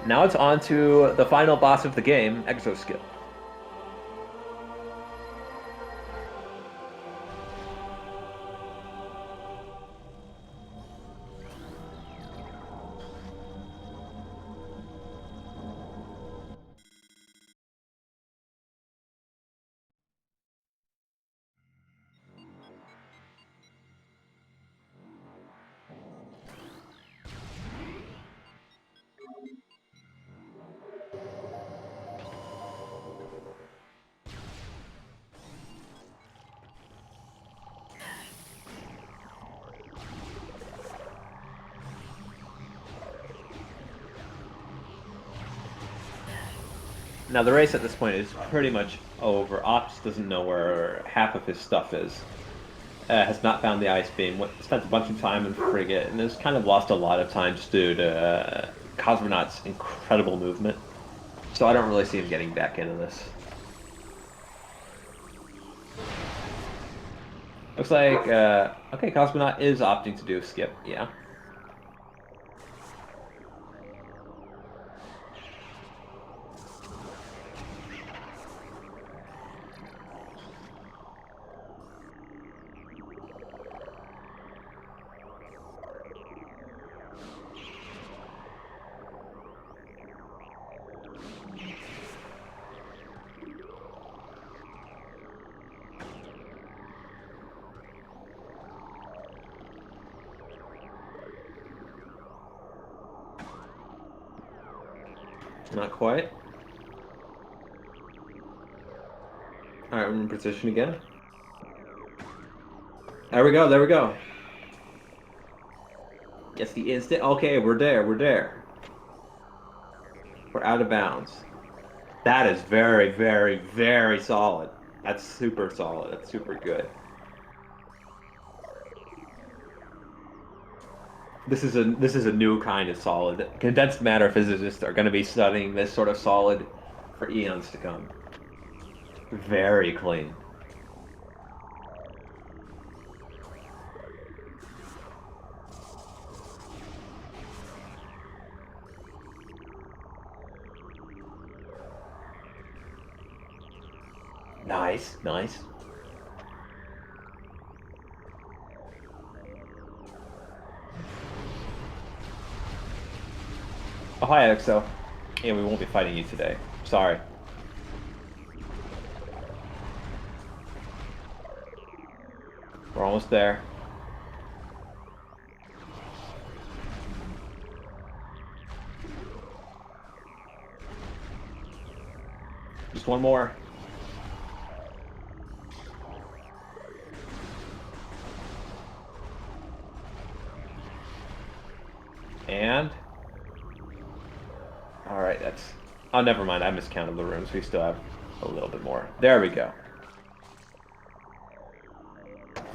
Now it's on to the final boss of the game, Exoskill. Now the race at this point is pretty much over. Ops doesn't know where half of his stuff is. Has not found the ice beam. Spent a bunch of time in frigate, and has kind of lost a lot of time just due to Cosmonaut's incredible movement. So I don't really see him getting back into this. Looks like okay, Cosmonaut is opting to do a skip. Yeah. Not quite. Alright, we're in position again. There we go, there we go. Yes, the instant. Okay, we're there, we're there. We're out of bounds. That is very, very, very solid. That's super solid. That's super good. This is a new kind of solid. Condensed matter physicists are going to be studying this sort of solid for eons to come. Very clean. Nice, nice. Oh, hi, EXO. Yeah, we won't be fighting you today. Sorry. We're almost there. Just one more. And... Alright, that's... Oh, never mind. I miscounted the rooms. We still have a little bit more. There we go.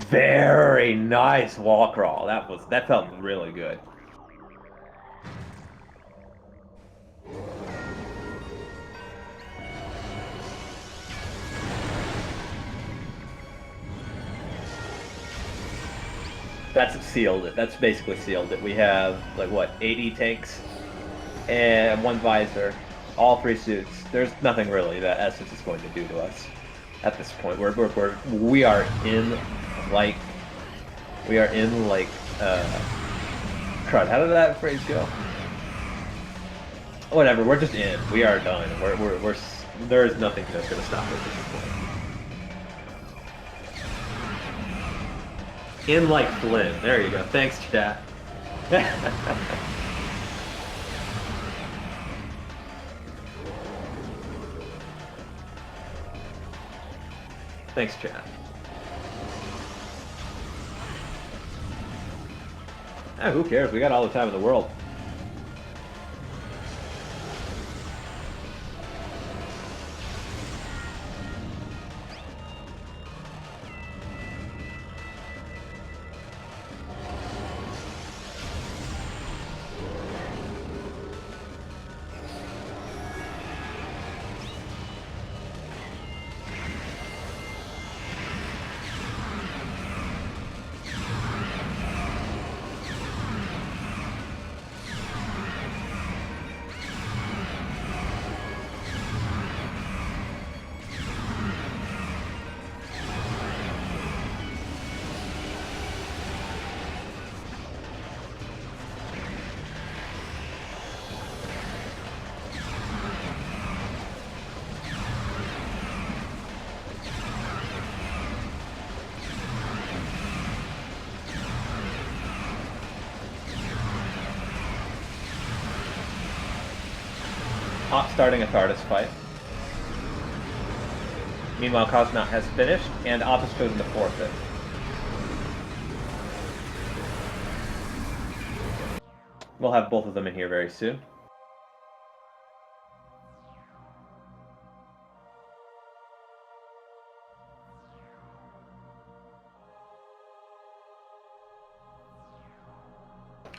Very nice wall crawl. That felt really good. That's sealed it. That's basically sealed it. We have, like, what, 80 tanks and one visor, all 3 suits. There's nothing really that Essence is going to do to us at this point. We are in like Crud, how did that phrase go? Whatever, we're just in. We are done. There is nothing that's going to stop us at this point. In like Flynn. There you go. Thanks, chat. Thanks, chat. Who cares? We got all the time in the world. Op starting a TARDIS fight. Meanwhile, Cosmonawt has finished, and Op has chosen to forfeit. We'll have both of them in here very soon.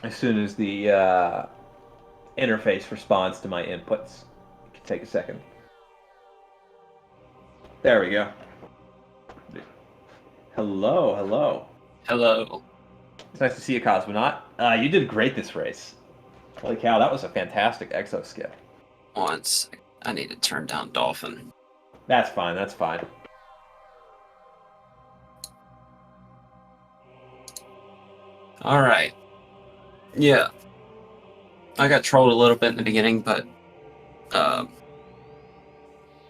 As soon as the interface responds to my inputs. It can take a second. There we go. Hello, hello.
Hello.
It's nice to see you, Cosmonaut. You did great this race. Holy cow, that was a fantastic exo skip.
Once. I need to turn down Dolphin.
That's fine, that's fine.
Alright. Yeah. I got trolled a little bit in the beginning, but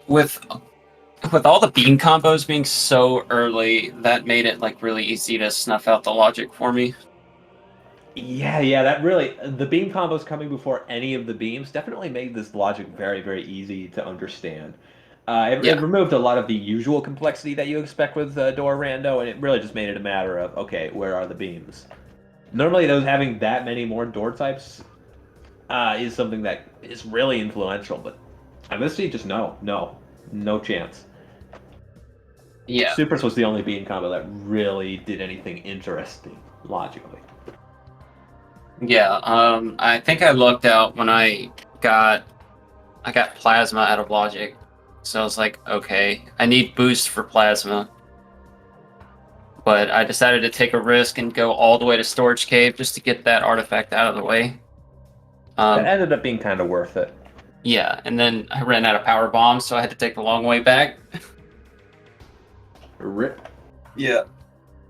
with all the beam combos being so early, that made it like really easy to snuff out the logic for me.
Yeah, that really, the beam combos coming before any of the beams definitely made this logic very, very easy to understand. It removed a lot of the usual complexity that you expect with Door Rando, and it really just made it a matter of, okay, where are the beams? Normally, those having that many more door types is something that is really influential, but on this seat, just no chance.
Yeah.
Supers was the only beam combo that really did anything interesting logically.
Yeah, I think I lucked out when I got Plasma out of logic. So I was like, okay, I need boost for Plasma. But I decided to take a risk and go all the way to Storage Cave just to get that artifact out of the way.
That ended up being kind of worth it.
Yeah, and then I ran out of power bombs, so I had to take the long way back.
Rip.
Yeah.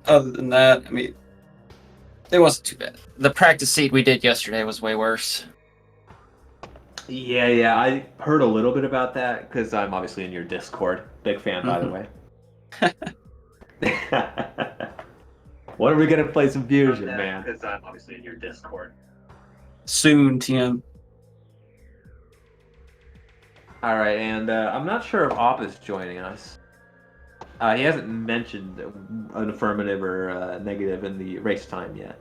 Other than that, I mean, it wasn't too bad. The practice seed we did yesterday was way worse.
Yeah, I heard a little bit about that because I'm obviously in your Discord. Big fan, by the way. When are we gonna play some Fusion, man? Because I'm obviously in your Discord.
Soon, TM.
All right, and I'm not sure if Op is joining us. He hasn't mentioned an affirmative or negative in the race time yet.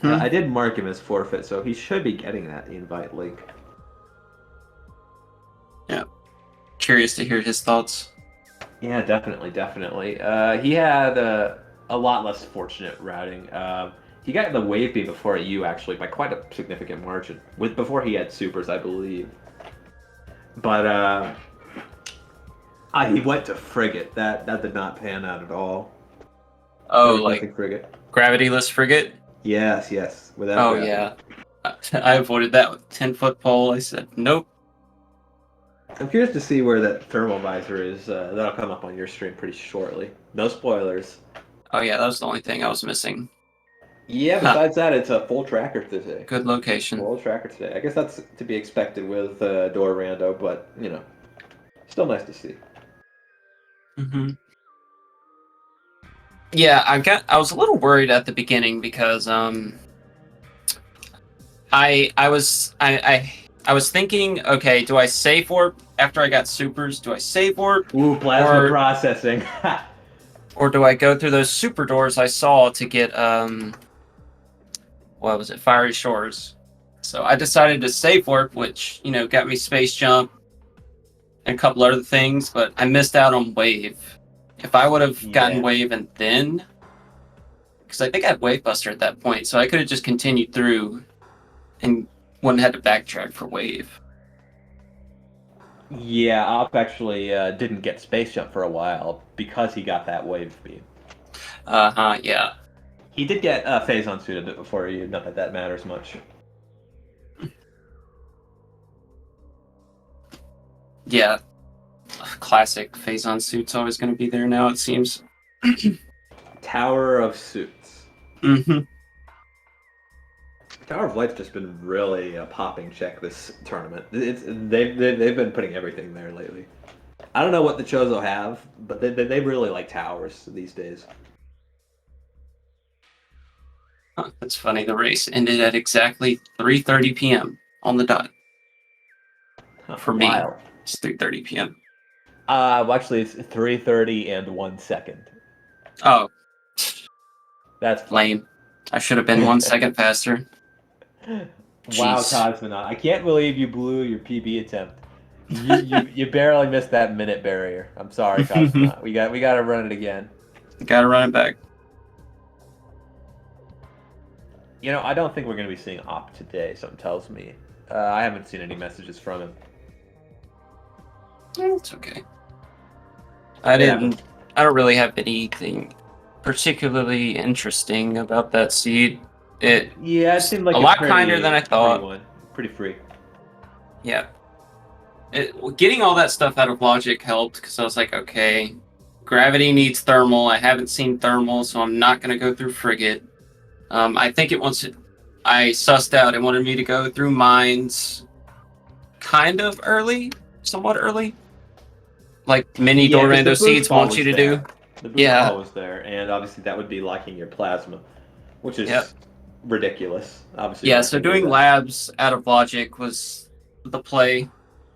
I did mark him as forfeit, so he should be getting that invite link.
Yeah. Curious to hear his thoughts.
Yeah, definitely. He had a lot less fortunate routing. He got the wave beat before you, actually, by quite a significant margin. Before he had supers, I believe. But he went to frigate. That did not pan out at all.
Oh, like
frigate.
Gravityless frigate?
Yes. Without gravity.
Yeah. I avoided that with 10-foot pole. I said, nope.
I'm curious to see where that thermal visor is. That'll come up on your stream pretty shortly. No spoilers.
Oh yeah, that was the only thing I was missing.
Yeah,
Huh.
besides that, it's a full tracker today.
Good location.
Full tracker today. I guess that's to be expected with Door Rando, but, still nice to see.
Hmm. Yeah, I was a little worried at the beginning because I was thinking, okay, do I save warp after I got supers? Do I save warp,
Ooh, plasma
or
processing.
do I go through those super doors I saw to get what was it, Fiery Shores? So I decided to save warp, which got me space jump and a couple other things, but I missed out on wave. If I would have gotten
Yeah.
wave and then, because I think I had wave buster at that point, so I could have just continued through and wouldn't have had to backtrack for wave.
Yeah, Op actually didn't get space jump for a while because he got that wave speed.
Yeah.
He did get phazon suit a bit before you. Not that that matters much.
Yeah. Classic Phazon suit's always going to be there now, it seems.
Tower of Suits.
Mm-hmm.
Tower of Light's just been really a popping check this tournament. They've been putting everything there lately. I don't know what the Chozo have, but they really like towers these days.
Huh, that's funny. The race ended at exactly 3:30 p.m. on the dot. For me,
Wild.
it's 3:30 p.m.
Well, actually, it's 3:30 and 1 second.
Oh,
That's funny.
lame. I should have been 1 second faster.
Wow,
Jeez.
Cosmonawt. I can't believe you blew your PB attempt. You barely missed that minute barrier. I'm sorry, Cosmonawt. We got to run it again.
Gotta run it back.
I don't think we're going to be seeing Op today, something tells me. I haven't seen any messages from him.
It's okay. I don't really have anything particularly interesting about that seed. It
Yeah, it seemed like
a lot kinder than I
free
thought.
one. Pretty free.
Yeah. Getting all that stuff out of logic helped because I was like, okay, gravity needs thermal. I haven't seen thermal, so I'm not going to go through frigate. I think I sussed out. It wanted me to go through mines kind of early, somewhat early. Like many
Yeah, because the
Dorando
boost
seeds
ball
want
was
you to
there.
do.
The boost
Yeah.
ball was there, and obviously that would be locking your plasma, which is
Yep.
ridiculous. Obviously,
Yeah,
you're
so
not gonna do
doing
that.
labs out of logic was the play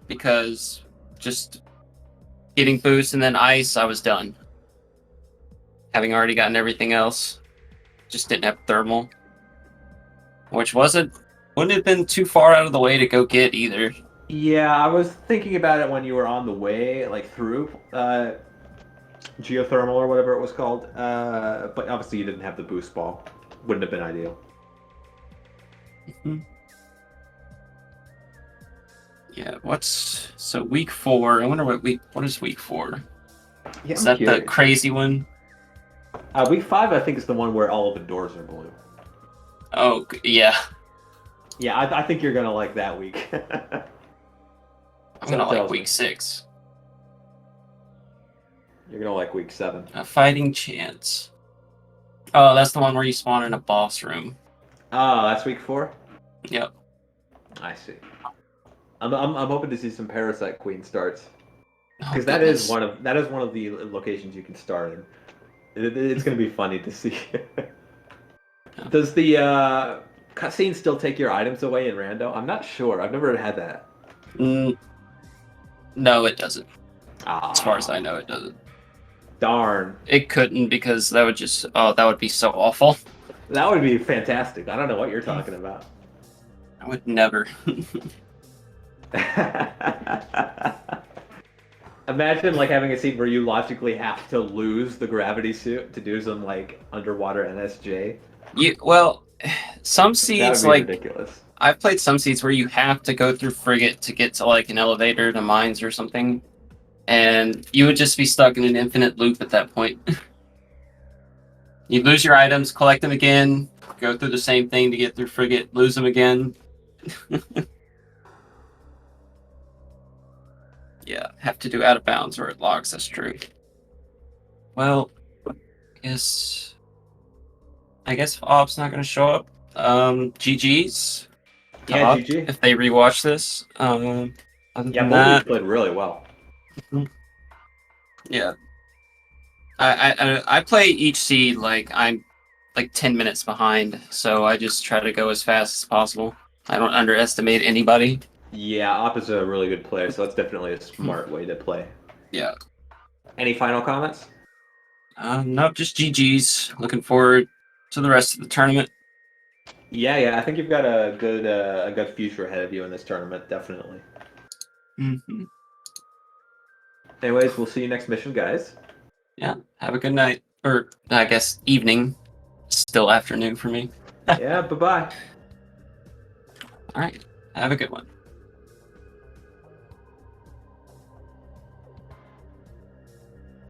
because just getting boost and then ice, I was done. Having already gotten everything else, just didn't have thermal, which wouldn't have been too far out of the way to go get either.
Yeah, I was thinking about it when you were on the way, like through geothermal or whatever it was called. But obviously, you didn't have the boost ball. Wouldn't have been ideal.
Mm-hmm. Yeah, so week 4? I wonder what is week 4?
Yeah,
Is
I'm
that the
curious.
crazy one?
Week 5, I think, is the one where all of the doors are blue.
Oh, yeah.
Yeah, I think you're gonna like that week.
I'm gonna like
tells
week
me.
6.
You're gonna like week 7.
A fighting chance. Oh, that's the one where you spawn in a boss room.
Oh, that's week 4.
Yep.
I see. I'm hoping to see some Parasite Queen starts because
Oh,
that is
goodness.
one of the locations you can start in. It's gonna be funny to see.
Yeah.
Does the cutscene still take your items away in Rando? I'm not sure. I've never had that.
No, it doesn't.
Ah,
As far as I know, it doesn't.
darn.
It couldn't because that would be so awful.
That would be fantastic. I don't know what you're talking about.
I would never.
Imagine like having a scene where you logically have to lose the gravity suit to do some like underwater NSJ.
Some
That would
seeds
be
like
ridiculous.
I've played some seeds where you have to go through frigate to get to like an elevator to mines or something, and you would just be stuck in an infinite loop at that point. You lose your items, collect them again, go through the same thing to get through frigate, lose them again. Yeah, have to do out of bounds or it logs, that's true. Well, I guess Op's not going to show up. GG's to
Yeah,
Op
GG.
if they rewatch this. Other
Yeah,
than
both of you
that,
played really well.
yeah. I play each seed like I'm like 10 minutes behind, so I just try to go as fast as possible. I don't underestimate anybody.
Yeah, Op is a really good player, so that's definitely a smart way to play.
Yeah.
Any final comments?
Nope, just GG's. Looking forward to the rest of the tournament.
Yeah, I think you've got a good future ahead of you in this tournament, definitely.
Mm-hmm.
Anyways, we'll see you next mission, guys.
Yeah, have a good night. Or, I guess, evening. Still afternoon for me.
Yeah, bye-bye.
All right, have a good one.